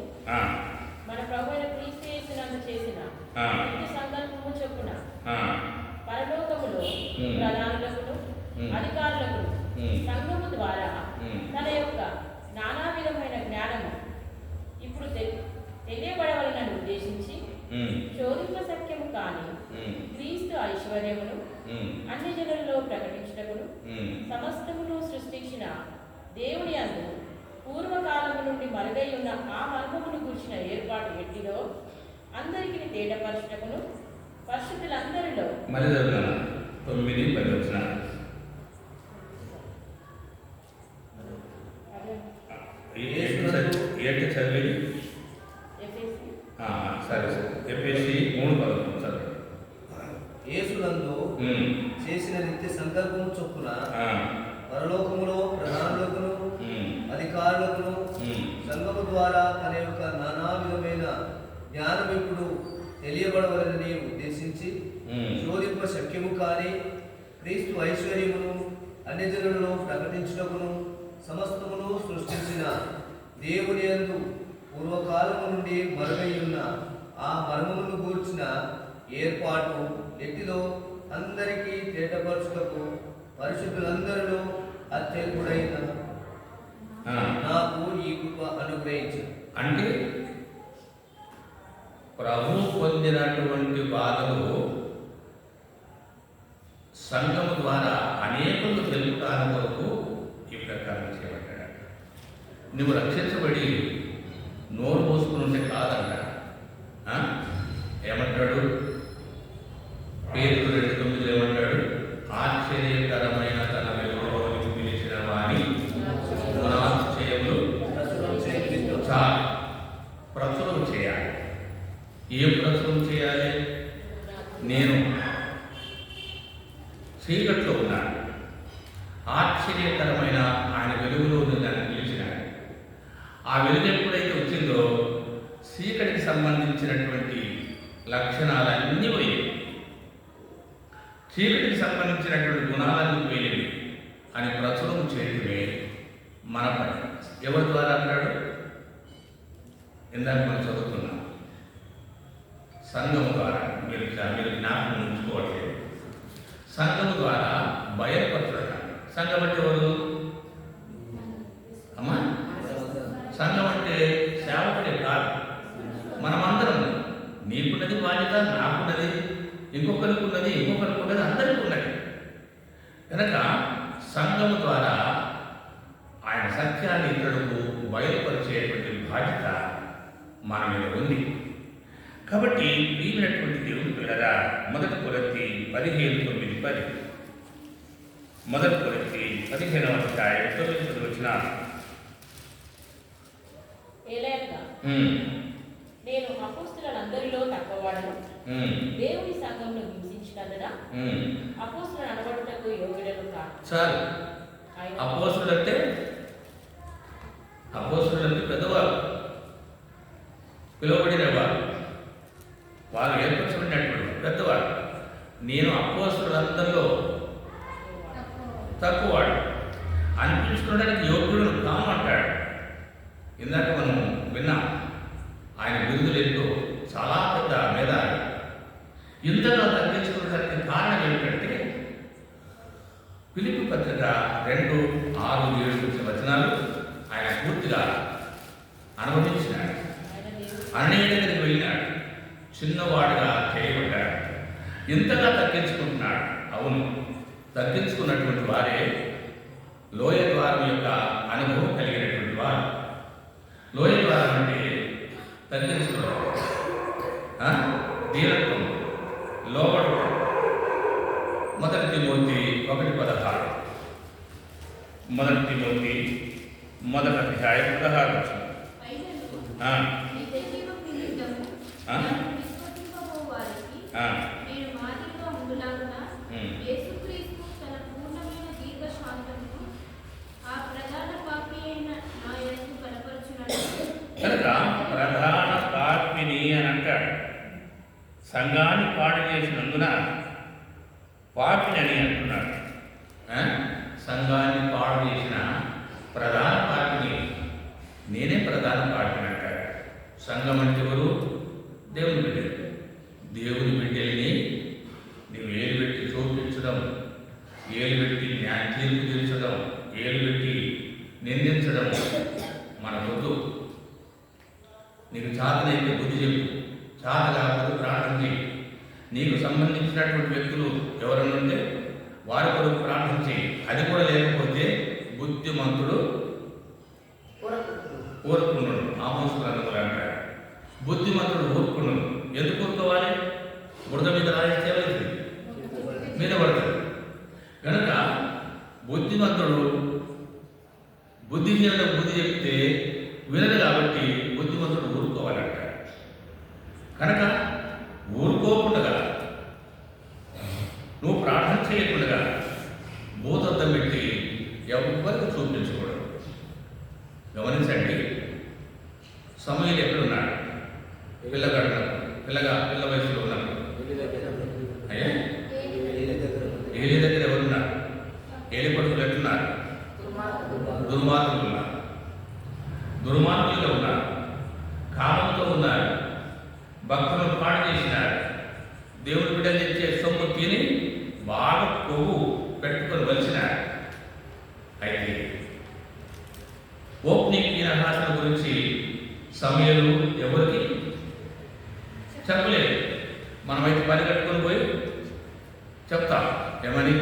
మన ప్రభువైన క్రీస్తు యేసునందు చేసిన నిత్య సంకల్పము చొప్పున పరలోకములో ప్రధానులకును అధికారులకును సంఘము ద్వారా తన యొక్క నానా విధమైన జ్ఞానము ఇప్పుడు తెలియబడవలనని ఉద్దేశించి శోధింప సత్యము కాని క్రీస్తు ఐశ్వర్యమును అన్ని జనులలో ప్రకటించుటకును సమస్తమును సృష్టించిన దేవుని యందు పూర్వకాలము నుండి మరుగై ఉన్న ఆ మర్మమును కూర్చిన ఏర్పాటు ఎట్టిలో అందరికీ తేటపరచుటకును పరిశుద్ధులందరిలో మరి 9-10 వచనాలు. ఏంటి చదివేది? సరే ఎఫెసీ 3:11 చదువు. యేసునందు చేసిన నిత్య సంకల్పము చొప్పున పరలోకములో ప్రధానులకును అధికారులకును సంఘము ద్వారా తన యొక్క నానా విధమైన జ్ఞానం ఇప్పుడు తెలియబడవలని ఉద్దేశించి శోధింప శక్యము కాని క్రీస్తు ఐశ్వర్యమును అన్ని జనులలో ప్రకటించుటకును సమస్తమును సృష్టించిన దేవుని యందు పూర్వకాలము నుండి మరుగై ఉన్న ఆ మర్మమును గూర్చిన ఏర్పాటు ఎట్టిలో అందరికీ తేటపరచుటకు పరిశుద్ధులందరిలో అత్యల్పుడైన నాకు ఈ కృప అనుగ్రహించి. అంటే ప్రభు పొందినటువంటి బాధలు సంఘము ద్వారా అనేకులు తెలుపుతాని కొరకు ఈ ప్రకారం చేయబడ్డాడు. నువ్వు రక్షించబడి నోరు పోసుకుని ఉంటే కాదంట. ఏమంటాడు? పేతురు 2:9 ఏమంటాడు? ఆశ్చర్యకరమైన తన వెలుగులోకి పిలిచిన వాని గుణాశ్చర్యములు చాలా ప్రచురం చేయాలి. ఏం ప్రచురం చేయాలి? నేను చీకట్లో ఉన్నాను, ఆశ్చర్యకరమైన ఆయన వెలుగులో నన్ను పిలిచినాడు. ఆ వెలుగు ఎప్పుడైతే వచ్చిందో చీకటికి సంబంధించినటువంటి లక్షణాలన్నీ పోయాయి, చీకటికి సంబంధించినటువంటి గుణాలన్నీ పోయినవి అని ప్రచురం చేయడమే మన పని. ఎవరి ద్వారా అన్నాడు? ఇందాక మనం చదువుతున్నాం, సంఘము ద్వారా. మీరు జ్ఞాపకం ఉంచుకోవట్లేదు. సంఘము ద్వారా బయలుపరచడం. సంఘం అంటే ఎవరు అమ్మా? సంఘం అంటే సేవకుడే కాదు, మనమందరం. నీకున్నది బాధ్యత, నాకున్నది, ఇంకొకరికి ఉన్నది, అందరికీ ఉన్నది. కనుక సంఘము ద్వారా ఆయన సత్యాన్ని ఇతరులకు బయలుపరిచేటువంటి బాధ్యత మన మీద ఉంది. కాబట్టి ప్రియమైనటువంటి దేవుని పిల్లరా, 1 కొరింథీ 15:9-10. 1 కొరింథీ 15వ అధ్యాయం 9 వచ్చిన నేను అపోస్తలులందరిలో తక్కువవాడను, దేవుని సంఘంలో హింసించినందున అపోస్తలులు అనబడుటకు యోగ్యుడను కాదు. చాలు. అపోస్తలులు అంటే పెద్దవారు, పిలువబడిన వారు, వాళ్ళు ఏర్పరచబడినటువంటి పెద్దవాడు. నేను అపోస్తలులందరిలో తక్కువవాడు, అనిపించుకోవడానికి యోగ్యుడు కామంటాడు. ఇందాక మనం విన్నాం, ఆయన బిరుదులు ఎంతో చాలా పెద్ద మేధావి. ఇంతగా తగ్గించుకోవడానికి కారణం ఏమిటంటే ఫిలిప్పీ పత్రిక 2:6-7 వచనాలు ఆయన పూర్తిగా అనుభవించినాడు. అన్నయ్య దగ్గరికి వెళ్ళినాడు, చిన్నవాడుగా చేయబడ్డాడు, ఇంతగా తగ్గించుకుంటున్నాడు. అవును, తగ్గించుకున్నటువంటి వారే లోయ ద్వారం యొక్క అనుభవం కలిగినటువంటి వారు. లోయ ద్వారం అంటే తగ్గించుకోవడం, దీనత్వం, లోబడటం. మొదటి తిమోతి 1:16, మొదటి తిమోతి 1:16. కనుక ప్రధాన పాపిని అని అంటాడు. సంఘాన్ని పాడు చేసినందున పాపిని అని అంటున్నాడు. సంఘాన్ని పాడు చేసిన ప్రధాన పాపిని, నేనే ప్రధాన పాపిని అంటాడు. సంఘం అంటే ఎవరు? దేవుని బిడ్డలు. దేవుని బిడ్డల్ని నువ్వు ఏలు పెట్టి చూపించడం, ఏలు పెట్టి తీర్పు తీర్చడం, ఏలు పెట్టి నిందించడం మన వద్దు. నీకు చేతనైతే బుద్ధి చెప్పు, చేత కాకపోతే ప్రార్థన చేయి. నీకు సంబంధించినటువంటి వ్యక్తులు ఎవరన్నా ఉంటే వారి కొరకు ప్రార్థన చేయి. అది కూడా లేకపోతే బుద్ధిమంతుడు ఊరుకున్నాడు. ఆమోసుకున్నాడు అంటాడు. బుద్ధిమంతుడు ఊరుకున్నాడు. ఎందుకు ఊరుకోవాలి? బురద మీద రాయిస్తే మీద పడుతుంది. కనుక బుద్ధిమంతుడు బుద్ధిహీనులకు బుద్ధి చెప్తే వినదు కాబట్టి బుద్ధిమంతుడు ఊరుకోవాలంట. కనుక ఊరుకోకుండా, నువ్వు ప్రార్థన చేయకుండా భూతద్దం పెట్టి ఎవరికి చూపించకూడదు. గమనించండి, సమయంలో ఎక్కడున్నాడు? పిల్ల వయసులో ఉన్నాడు. అయ్యా, ఏలి దగ్గర ఎవరున్నారు? ఏలి కొడుకులు ఎట్లున్నారు? దుర్మార్గులు ఉన్నారు, దుర్మార్గులుగా ఉన్నారు, కామంతో ఉన్నారు, భక్తులను పాడు చేసినారు, దేవుడి బిడ్డలు తెచ్చే సొమ్ము తిని బాగా కొవ్వు పెట్టుకొని వలిసినారు. అయితే ఓపెనింగ్ ఈయన గురించి సమయాలు ఎవరికి చెప్పలేదు. మనమైతే పని కట్టుకొని పోయి చెప్తాం, ఏమని?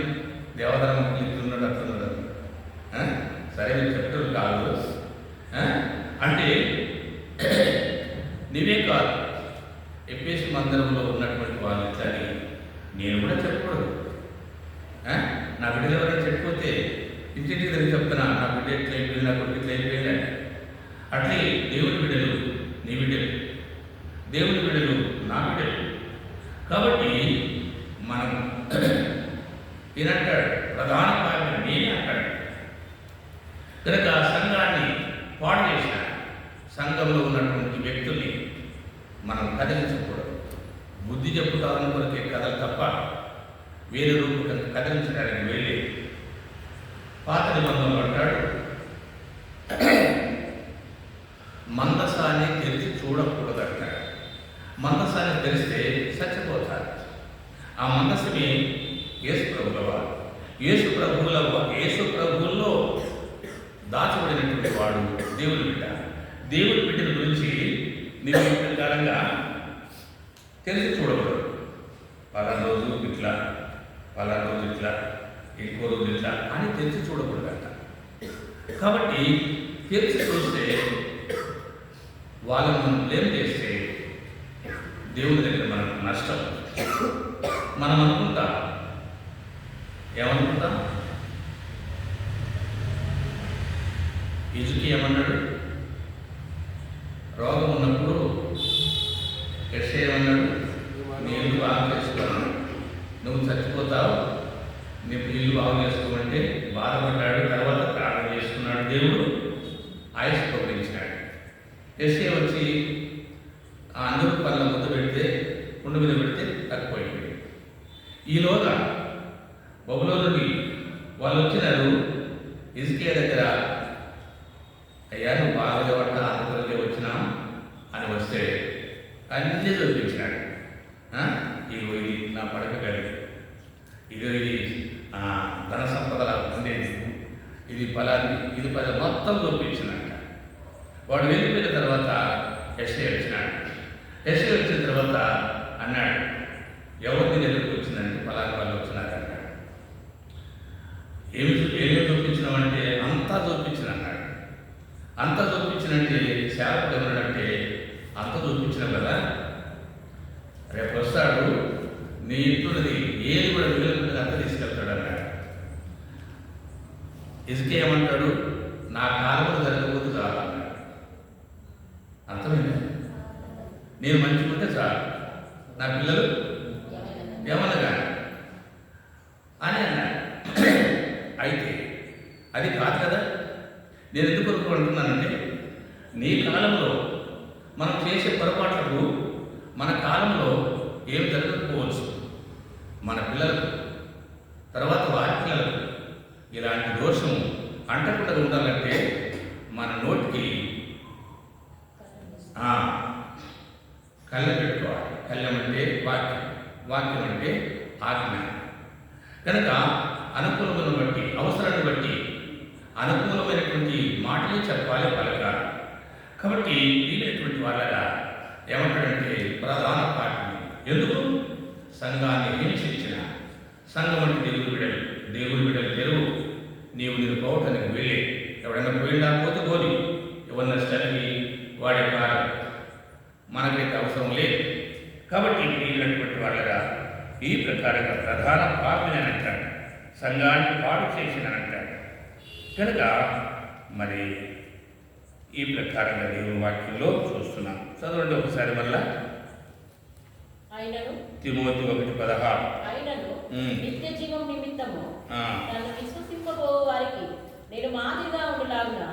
దేవధర్మం ఇట్లున్నాడు, అట్లున్నాడు. సరే, మీరు చెప్తారు కాదు అంటే నీవే కాదు, ఎపిఎస్సి మందిరంలో ఉన్నటువంటి వాళ్ళు కానీ నేను కూడా చెప్పకూడదు. నా బిడ్డలు ఎవరైనా చెప్పిపోతే ఇంటింటికి దగ్గర చెప్తున్నా, నా బిడ్డ ఎట్లా అయిపోయింది, నా కొడుకు ఇట్లా అయిపోయింది. అట్లే దేవుని బిడ్డలు నీ బిడ్డలు, దేవుని బిడ్డలు నా బిడ్డలు. కాబట్టి మనం ఈయనంటాడు ప్రధాన పాపిని నేనే అంటాడు. కనుక సంఘాన్ని పాడు చేసిన సంఘంలో ఉన్నటువంటి వ్యక్తుల్ని మనం కదిలించకూడదు. బుద్ధి చెప్పుతామని కొరకే కథలు తప్ప వేరే రూపం కదిలించడానికి వెళ్ళి పాత నిబంధనలు అంటాడు, మందసాన్ని తెరిచి చూడకూడదు అంటాడు. మందసాన్ని తెరిస్తే చచ్చిపోతారు. ఆ మందసమే యేసు ప్రభులవారు. యేసు ప్రభువుల్లో దాచబడినటువంటి వాడు దేవుని బిడ్డ. దేవుని బిడ్డల గురించి నీవు ఈ ప్రకారంగా తెలిసి చూడకూడదు. పలానా రోజు ఇట్లా, పలానా రోజు ఇట్లా, ఇంకో రోజు ఇట్లా అని తెలిసి చూడకూడదు అంట. కాబట్టి తెలిసి చూస్తే వాళ్ళని మనం బ్లేమ్ చేస్తే దేవుని దగ్గర మనకు నష్టం. మనం అనుకుంటాం, ఏమనుకుంటాం? ఇజుకి ఏమన్నాడు? రోగం ఉన్నప్పుడు యెషయా ఏమన్నాడు? నీ ఇల్లు బాగు చేసుకోవాలి, నువ్వు చచ్చిపోతావు, నీ ఇల్లు బాగు చేసుకోమంటే బాధపడ్డాడు. తర్వాత ప్రార్థన చేసుకున్నాడు, దేవుడు ఆయుష్ ప్రకటించినాడు. యెషయా వచ్చి ఆ అందరూ పళ్ళ ముద్ద పెడితే, కుండ మీద పెడితే తగ్గిపోయింది. ఈలోగా బబులో నుండి వాళ్ళు వచ్చినారు హిజ్కియా దగ్గర, అయ్యా నువ్వు బాగా పట్ట ఆంధ్రప్రదేశ్ వచ్చినా అని వస్తే అన్నీ చూపించినాడు. ఇది నా పడక గది, ఇది ధన సంపదల ఉండేది, ఇది ఫలాన్ని, ఇది మొత్తం చూపించినట్ట. వాడు వెళ్ళిపోయిన తర్వాత యెషయా వచ్చినాడు. యెషయా వచ్చిన తర్వాత అన్నాడు, ఎవరిని ఎదురుకు వచ్చిందంటే ఫలాని వాళ్ళు వచ్చినారు అన్నాడు. ఏమి చూపించినామంటే అంతా చూపించిన అన్నాడు. అంతా చూపించినంటే సేవకుడు ఏమన్నాడంటే అంత చూపించినాం కదా, రేపు వస్తాడు నీ ఇంట్లోది ఏది కూడా మిగిలిన అంత తీసుకెళ్తాడు అన్నాడు. ఇసుకే ఏమంటాడు, నా కాలంలో జరగబోతు చాలు అన్నాడు. అర్థమైంది, నేను మంచిగుంటే చాలు, నా పిల్లలు ఏమనగా అని అన్నాడు. అయితే అది కాదు కదా. నేను ఎందుకు అనుకుంటున్నానంటే నీ కాలంలో మనం చేసే పొరపాట్లకు మన కాలంలో ఏం జరగకపోవచ్చు, మన పిల్లలకు తర్వాత వారి పిల్లలకు ఇలాంటి దోషం అంటకుండా ఉండాలంటే మన నోటికి కళ్ళెం పెట్టుకోవాలి. కళ్ళెం అంటే వాక్యం, వాక్యం అంటే ఆజ్ఞ. కనుక అనుకూలమైన బట్టి, అవసరాన్ని బట్టి అనుకూలమైనటువంటి మాటలే చెప్పాలి, పలకాలి. కాబట్టి వీలైనటువంటి వాళ్ళగా ఏమంటాడంటే ప్రధాన పాఠం ఎందుకు సంఘాన్ని హింసించిన సంఘం అంటే దేవుడి బిడ్డలు తెరువు, నేను పోవటానికి వెళ్ళే ఎవడైనా పోయినా పోతే పోని, ఎవరన్నా చదివి వాడే కాలం మనకైతే అవసరం లేదు. కాబట్టి వీలైనటువంటి వాళ్ళగా ఈ ప్రకారంగా ప్రధాన పాపిని అని అంటాడు, సంఘాన్ని పాడు చేసిన అంటాడు. కనుక మరి ఈ ప్రకారంగా దేవుని వాక్యంలో చూస్తున్నాం. చదవండి ఒకసారి మళ్ళా. తిమోతి 1:16. ఆయనను నిత్య జీవం నిమిత్తము తను విశ్వసింపబోవు వారికి నేను మాదిరిగా ఉండులాగున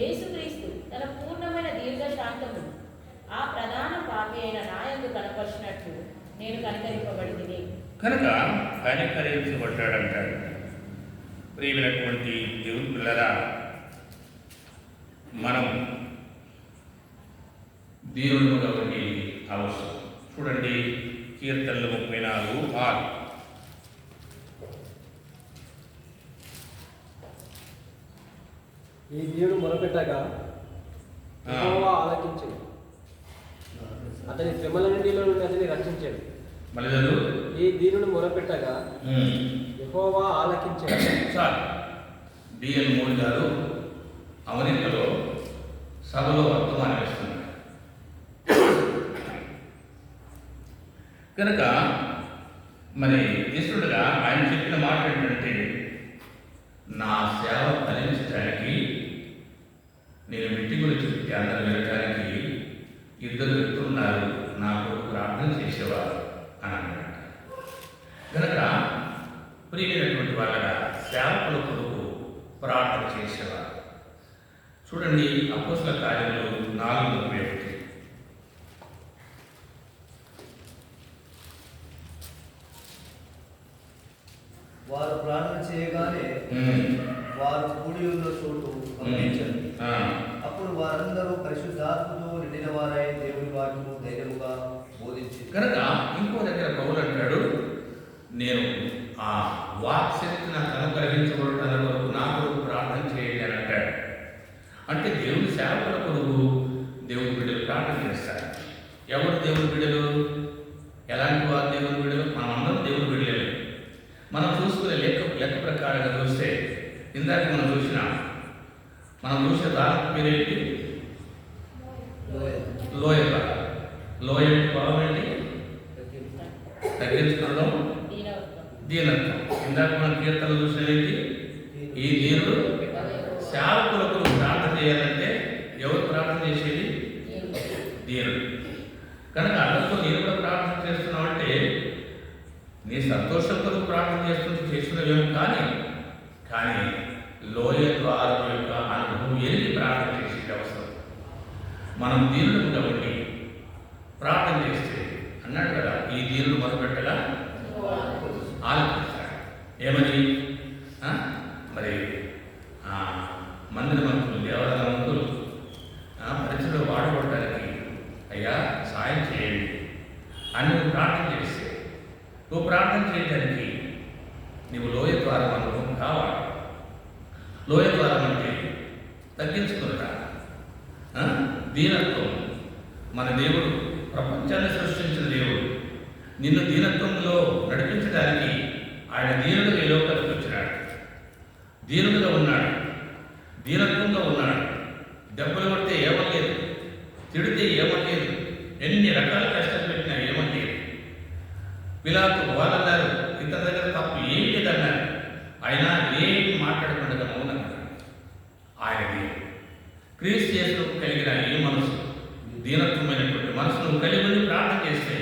యేసుక్రీస్తు తన పూర్ణమైన దీర్ఘ శాంతము ఆ ప్రధాన పాపి అయిన నాయందు కనపరిచినట్లు నేను కనికరింపబడింది. కనుక కనికరించబడ్డాడంటాడు. ప్రియమైనటువంటి దేవుని పిల్లరా, మనం దేవుడు కాబట్టి అవసరం. చూడండి కీర్తనలు 34:6. ఈ దేవుడు మొరపెట్టగా యెహోవా ఆలకించెను, అతని శ్రమల నుండి అతన్ని రక్షించాడు. ఈ దీనుడు మొరపెట్టగా యెహోవా ఆలకించెను. సార్ డిఎల్ మోడీ గారు అమెరికాలో సభలో వర్తమానం ఇస్తున్నారు. కనుక మరి కృష్ణుడుగా ఆయన చెప్పిన మాట ఏంటంటే, నా సేవ ఫలించడానికి నేను మిట్టి గురించి పెట్టి అందరూ వెళ్ళడానికి 2 వ్యక్తులు ఉన్నారు, నా కొరకు ప్రార్థన చేసేవారు అని అన్నాడు. కనుక ప్రియమైనటువంటి వాళ్ళగా సేవకుల కొరకు ప్రార్థన చేసేవారు. చూడండి అపోస్తల కార్యములు 4:31. వారు ప్రార్థన చేయగానే వారు కూడి ఉన్న చోటు గమనించారు. అప్పుడు వారందరూ పరిశుద్ధాత్మతో నిండిన వారై దేవుని వాక్యము ధైర్యముగా బోధించారు. కనుక ఇంకో దగ్గర పౌలు అంటాడు, నేను ఆ వాక్ శక్తి నాకు అనుగ్రహించబడటం వరకు నా కొరకు ప్రార్థన చేయండి అని అంటాడు. అంటే దేవుని సేవకుల కొరకు దేవుని బిడ్డలు ప్రార్థన చేస్తారు. ఎవరు దేవుని బిడ్డలు? ఎలాంటి వారు దేవుని బిడ్డలు? మనం అందరం దేవుని బిడ్డలే. మనం చూసుకునే లెక్క ప్రకారంగా చూస్తే ఇందాక మనం చూసిన దాని పేరేంటి? లోయ. లోయ భావం ఏంటి? తగ్గించుకోవడం, దీనత్వం. ఇందాక మనం కీర్తనలు చూసినది ఈ దీనుడు సేవకులకు ప్రార్థన చేయాలంటే ఎవరు ప్రార్థన చేసేది? దీనుడు. కనుక అందరితో నేను కూడా ప్రార్థన చేస్తున్నామంటే నీ సంతోషం కొరకు ప్రార్థన చేస్తున్నవేమో కానీ లోయ ద్వారం యొక్క అనుభవం ఎరిగి ప్రార్థన చేసే అవసరం. మనం దీనుడు కాబట్టి ప్రార్థన చేస్తే అన్నాడు కదా, ఈ దీనుడు మొదలుపెట్టగా ఆలోచిస్తాడు. ఏమని? మరి మందిర మంత్రులు, దేవతల మంత్రులు పరిచయలో వాడబడటానికి అయ్యా సాయం చేయండి అని ప్రార్థన చేస్తే నీవు లోయ ద్వారం అనుభవం కావాలి. లోయ ద్వారం అంటే తగ్గించుకున్నట, దీనత్వం. మన దేవుడు ప్రపంచాన్ని సృష్టించిన దేవుడు. నిన్ను దీనత్వంలో నడిపించడానికి ఆయన దీనుడుగా ఈ లోకానికి వచ్చినాడు. దీనుడుగా ఉన్నాడు, దీనత్వంగా ఉన్నాడు. దెబ్బలు కొడితే ఏమలేదు, తిడితే ఏమలేదు, ఎన్ని రకాల కష్టాలు పెట్టినా ఏమలేదు. పిలాతు వాళ్ళన్నారు ఇతని దగ్గర తప్పు ఏం లేదన్నారు. ఆయన ఏమి మాట్లాడకుండా మౌనంగా ఆయన దేవుడు. క్రీస్తు యేసుకు కలిగిన ఈ మనసు, దీనత్వమైనటువంటి మనసు నువ్వు కలిగి ఉండి ప్రార్థన చేస్తే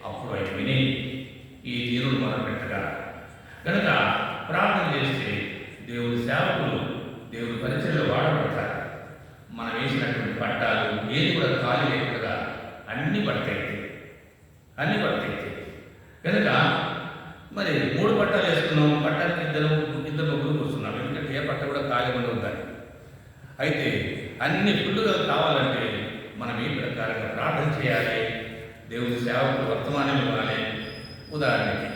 అప్పుడు ఆయన విని ఈ దీనుడు మొదలుపెట్టగా కనుక ప్రార్థన చేస్తే దేవుడి సేవకులు దేవుడి పరిచయంలో వాడబడతారు. మనం వేసినటువంటి పట్టాలు ఏది కూడా ఖాళీ లేకుండా అన్నీ పడతాయి, అన్నీ పడతాయి. కనుక మరి 3 పట్టాలు వేసుకున్నాం, పట్టానికి ఇద్దరు ముగ్గురు కూర్చున్నాం. ఎందుకంటే ఏ పట్ట కూడా ఖాళీ ఉండవుతాయి. అయితే అన్ని ఫుల్లుగా కావాలంటే మనం ఈ ప్రకారంగా ప్రార్థన చేయాలి. దేవుడి సేవకు వర్తమానం ఇవ్వాలి. ఉదాహరణకి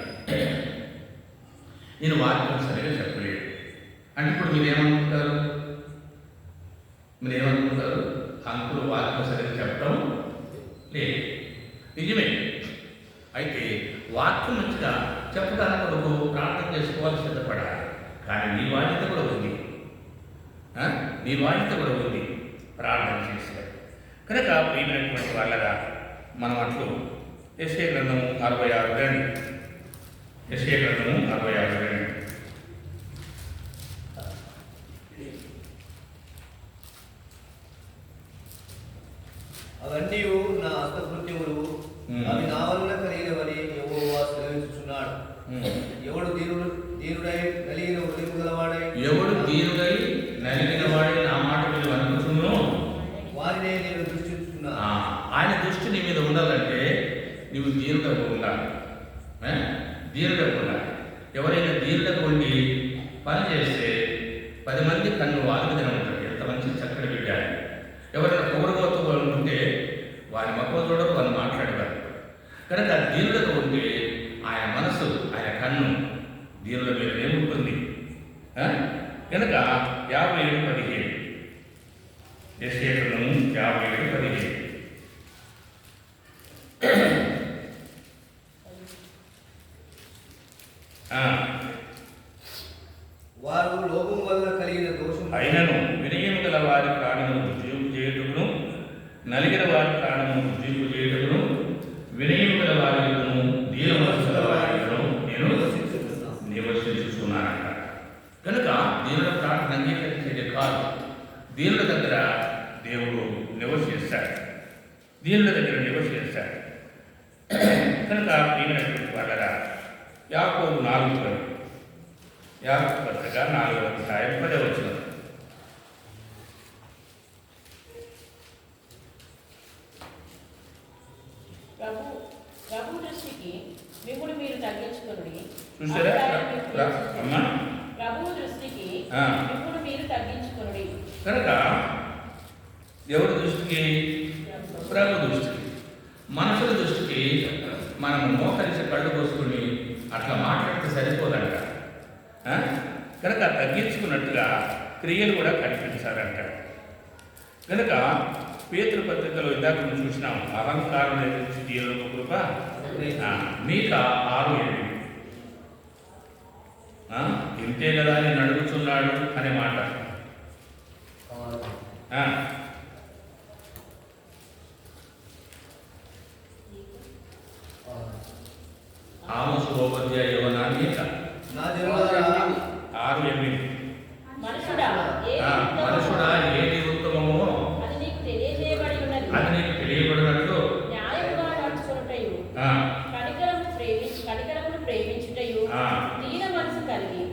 నేను వాక్యం సరిగా చెప్పలేదు అంటే ఇప్పుడు మీరేమనుకుంటారు? అంకులు వాక్యం సరిగా చెప్పడం లేదు, నిజమే. అయితే వాక్యం మంచిగా చెప్పడానికి కొరకు ప్రార్థన చేసుకోవాలి, సిద్ధపడాలి. కానీ నీ బాధ్యత కూడా ఉంది, నీ బాధ్యత కూడా ఉంది ప్రార్థన చేసే. కనుక ప్రియమైనటువంటి వాళ్ళగా మనం అట్లు యెషయా గ్రంథము 66 రండి. యెషయా గ్రంథము 66 రండి. అవన్నీ నా హస్తకృత్యములు, అవి నా వలన కలిగినవని యెహోవా సెలవిస్తున్నాడు. ఎవడు దీనుడై నలిగిన హృదయము గలవాడై, ఎవడు దీనుడై నలిగిన వాడి నా మాట మీద అనుకుంటున్నాను వారినే నేను దృష్టిస్తున్నాను. ఆయన దృష్టి నీ మీద ఉండాలంటే నువ్వు దీనుడకు ఉండాలి, దీనుడకు ఉండాలి. ఎవరైనా దీనుడకు ఉండి పని చేస్తే 10 మంది కన్ను వాళ్ళ మీద ఉంటుంది. ఎంత మంచి చక్కటి బిడ్డ. ఎవరైనా పొగరబోతూ ఉంటే వారి మొక్క చూడరు, వాళ్ళు మాట్లాడతారు. కనుక దీనులకు ఉంటే ఆయన మనసు, ఆయన కన్ను దీనుల మీద ఏముంటుంది. కనుక 57:15 యెషయా గ్రంథము 57:15. వారు లోపం వల్ల కలిగిన దోషం అయినను వినయము గల వారి ప్రాణము జీవు చేయుటకును, నలిగిన వారి ప్రాణము జీవు చేయుటకును, వినయము గల వారిను దీన మనసు గల వారిను నేను నివసించుతున్నానంట. కనుక దీనుల ప్రార్థన అంగీకరించేది కాదు. దీనుల దగ్గర దేవుడు నివసిస్తాడు, దీనుల దగ్గర నివసిస్తాడు. కనుక ప్రియమైనటువంటి వాళ్ళగా యాకోబు 4 యాకోబు పత్రిక 4వ అధ్యాయం 10వ వచనం. ప్రభు దృష్టికి మిమ్ముడు మీరు తగ్గించుకొనుడి. చూసారా అమ్మా? ప్రభు దృష్టికి మిమ్ముడు మీరు తగ్గించుకొనుడి. కనుక ఎవరి దృష్టికి? ప్రభు దృష్టికి. మనుషుల దృష్టికి మనం మోకరించి కళ్ళు పోసుకుని అట్లా మాట్లాడితే సరిపోదంట. కనుక తగ్గించుకున్నట్టుగా క్రియలు కూడా కనిపించాలంట. కనుక పేతురు పత్రికలో ఇందాక మనం చూసినాం, అహంకారం నుంచి జీవులకు కృప మీకా 6:8. ఇంతే కదా నేను అడుగుతున్నాడు అనే మాట. ఆమోసు 1:8 మీకా 6:8. మనుషుడా ఏది ఉత్తమమో అది నీకు తెలియబడినట్లు న్యాయముగా నడుచుకొనుటయు, కనికరమును ప్రేమించుటయు, దీన మనసు కలిగి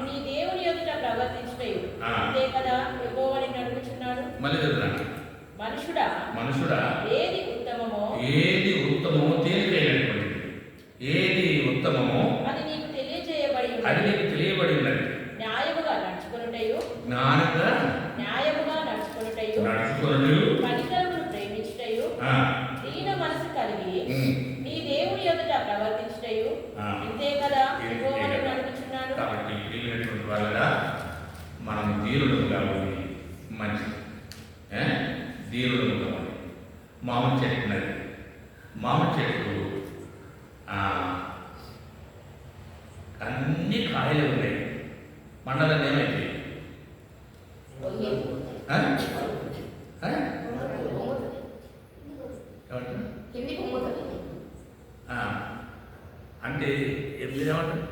నీ దేవుని ఎదుట ప్రవర్తించుటయు. అంతే కదా యెహోవా నిన్ను అడుగుచున్నాడు. మళ్ళీ చదువుతున్నాను. మనుషుడా ఏది ఉత్తమమో తేలికైనటువంటిది, ఏది ఉత్తమమో అది నీకు తెలియబడి ఉన్నది. న్యాయముగా నడుచుకొనుటయు, కనికరమును ప్రేమించుటయు, దీన మనసు కలిగి నీ దేవుని ఎదుట ప్రవర్తించుటయు. ఇంతే కదా యెహోవా నిన్ను అడుగుచున్నాడు. దీనుడుగా ఉంది మంచిది. దీనుడుగా ఉంది. మామిడి చెట్టు ఉన్నది. మామిడి చెట్టు అన్ని కాయలు ఉన్నాయి. మండలం ఏమైతే అంటే ఎప్పుడు ఏమంటారు?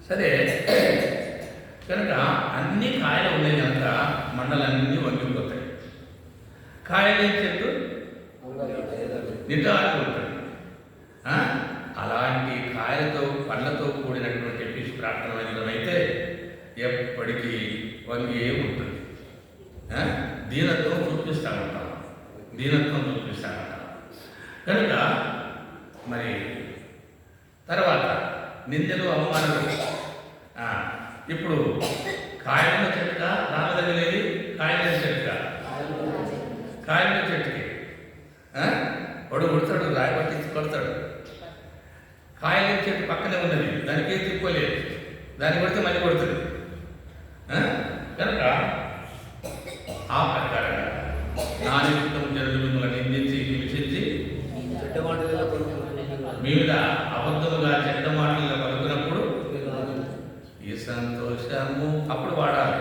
సరే, కనుక అన్ని కాయలు ఉన్నాయి కనుక మండలన్నీ వంగిపోతాయి. కాయలు ఏం చెట్టు నిటారు ఉంటుంది. అలాంటి కాయలతో పండ్లతో కూడినటువంటి ఫిష్ ప్రార్థనమైతే ఎప్పటికీ వంగే ఉంటుంది. దీనత్వం చూపిస్తూ ఉంటాం. కనుక మరి తర్వాత నిందలు అవమానాలు. ఇప్పుడు కాయల చెట్టుగా రామదగలేది కాయల చెట్టుగా కాయల చెట్టుకి వాడు కొడతాడు, రాయబట్టి కొడతాడు. కాయల చెట్టు పక్కనే ఉన్నది, దానికి ఏం తిప్పలేదు. దాన్ని కొడితే మళ్ళీ కొడుతుంది. కనుక ఆ ప్రకారంగా నా నిమిత్తం జనులు మిమ్మల్ని నిందించి హింసించి మీద అబద్ధముగా చెడ్డ మాటలుగా పలుకున్నప్పుడు ఈ సంతోషము అప్పుడు వాడాలి.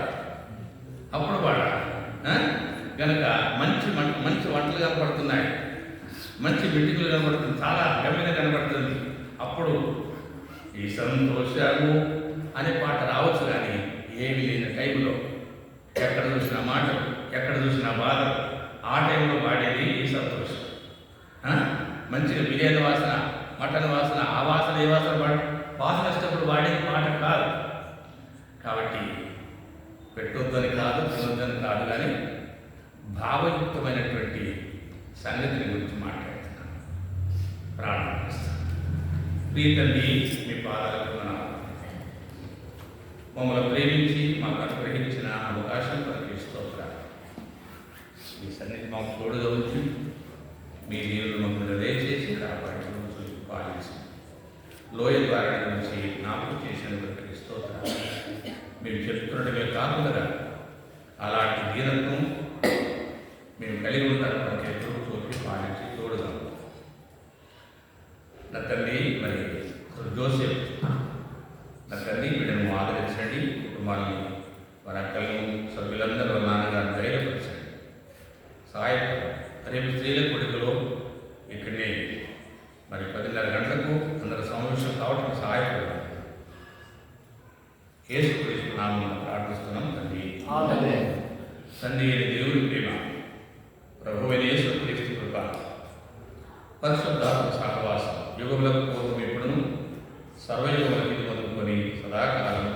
కనుక మంచి వంటలు కనపడుతున్నాయి, మంచి బిడ్డలు కనపడుతుంది, చాలా గమ్యంగా కనపడుతుంది. అప్పుడు ఈ సంతోషము అనే పాట రావచ్చు. కానీ ఏమి లేని టైంలో ఎక్కడ చూసిన మాటలు, ఎక్కడ చూసిన బాధలు, ఆ టైంలో పాడేది ఈ సంతోషం. మంచిగా బిర్యానీ వాసన, మటన్ వాసన, ఆ వాసన ఏ వాసన వాసన వచ్చినప్పుడు వాడేది పాట కాదు. కాబట్టి పెట్టొద్దని కాదు, తినొద్దని కాదు, కానీ భావయుక్తమైనటువంటి సంగతిని గురించి మాట్లాడుతున్నాను. ప్రారంభిస్తాను. ప్రీతండి, మీ పాదాలకు మమ్మల్ని ప్రేమించి మాకు అనుగ్రహించిన అవకాశం కొరకు స్తోత్రాలు. మీ సన్నిధి మాకు తోడుగా ఉంచి మీ దేవుడు మమ్మల్ని దయచేసి కాపాడి రోజులు పాలించి లోయ ద్వారా నుంచి నాకు చేసిన కొరకు స్తోత్రాలు. మేము చెప్తున్నట్టుగా కాకుండా అలాంటి దీనత్వం మేము కలిగి ఉంటారు. మనకి ఎప్పుడు చూపి పాలించి తోడుగా నా తల్లి మరి జోసెఫ్, నా తల్లి వీళ్ళను ఆదరించండి. కుటుంబాన్ని వారి అక్కలను సభ్యులందరూ నాన్నగారిని ధైర్యపరచండి, సహాయపడండి. రేపు స్త్రీల కొడుకులో ఇక్కడనే మరి 10:30 గంటలకు అందరూ సమావేశం కావడం సహాయపడండి. యేసుక్రీస్తు నామమున ప్రార్థిస్తున్నాం తండ్రి. తండ్రి అయిన దేవుని ప్రేమ, ప్రభువైన యేసుక్రీస్తు కృప, పరిశుద్ధాత్మ సహవాసం యుగములకు పూర్వం ఎప్పుడును సర్వయుగములకి మొదలుకొని సదాకాలం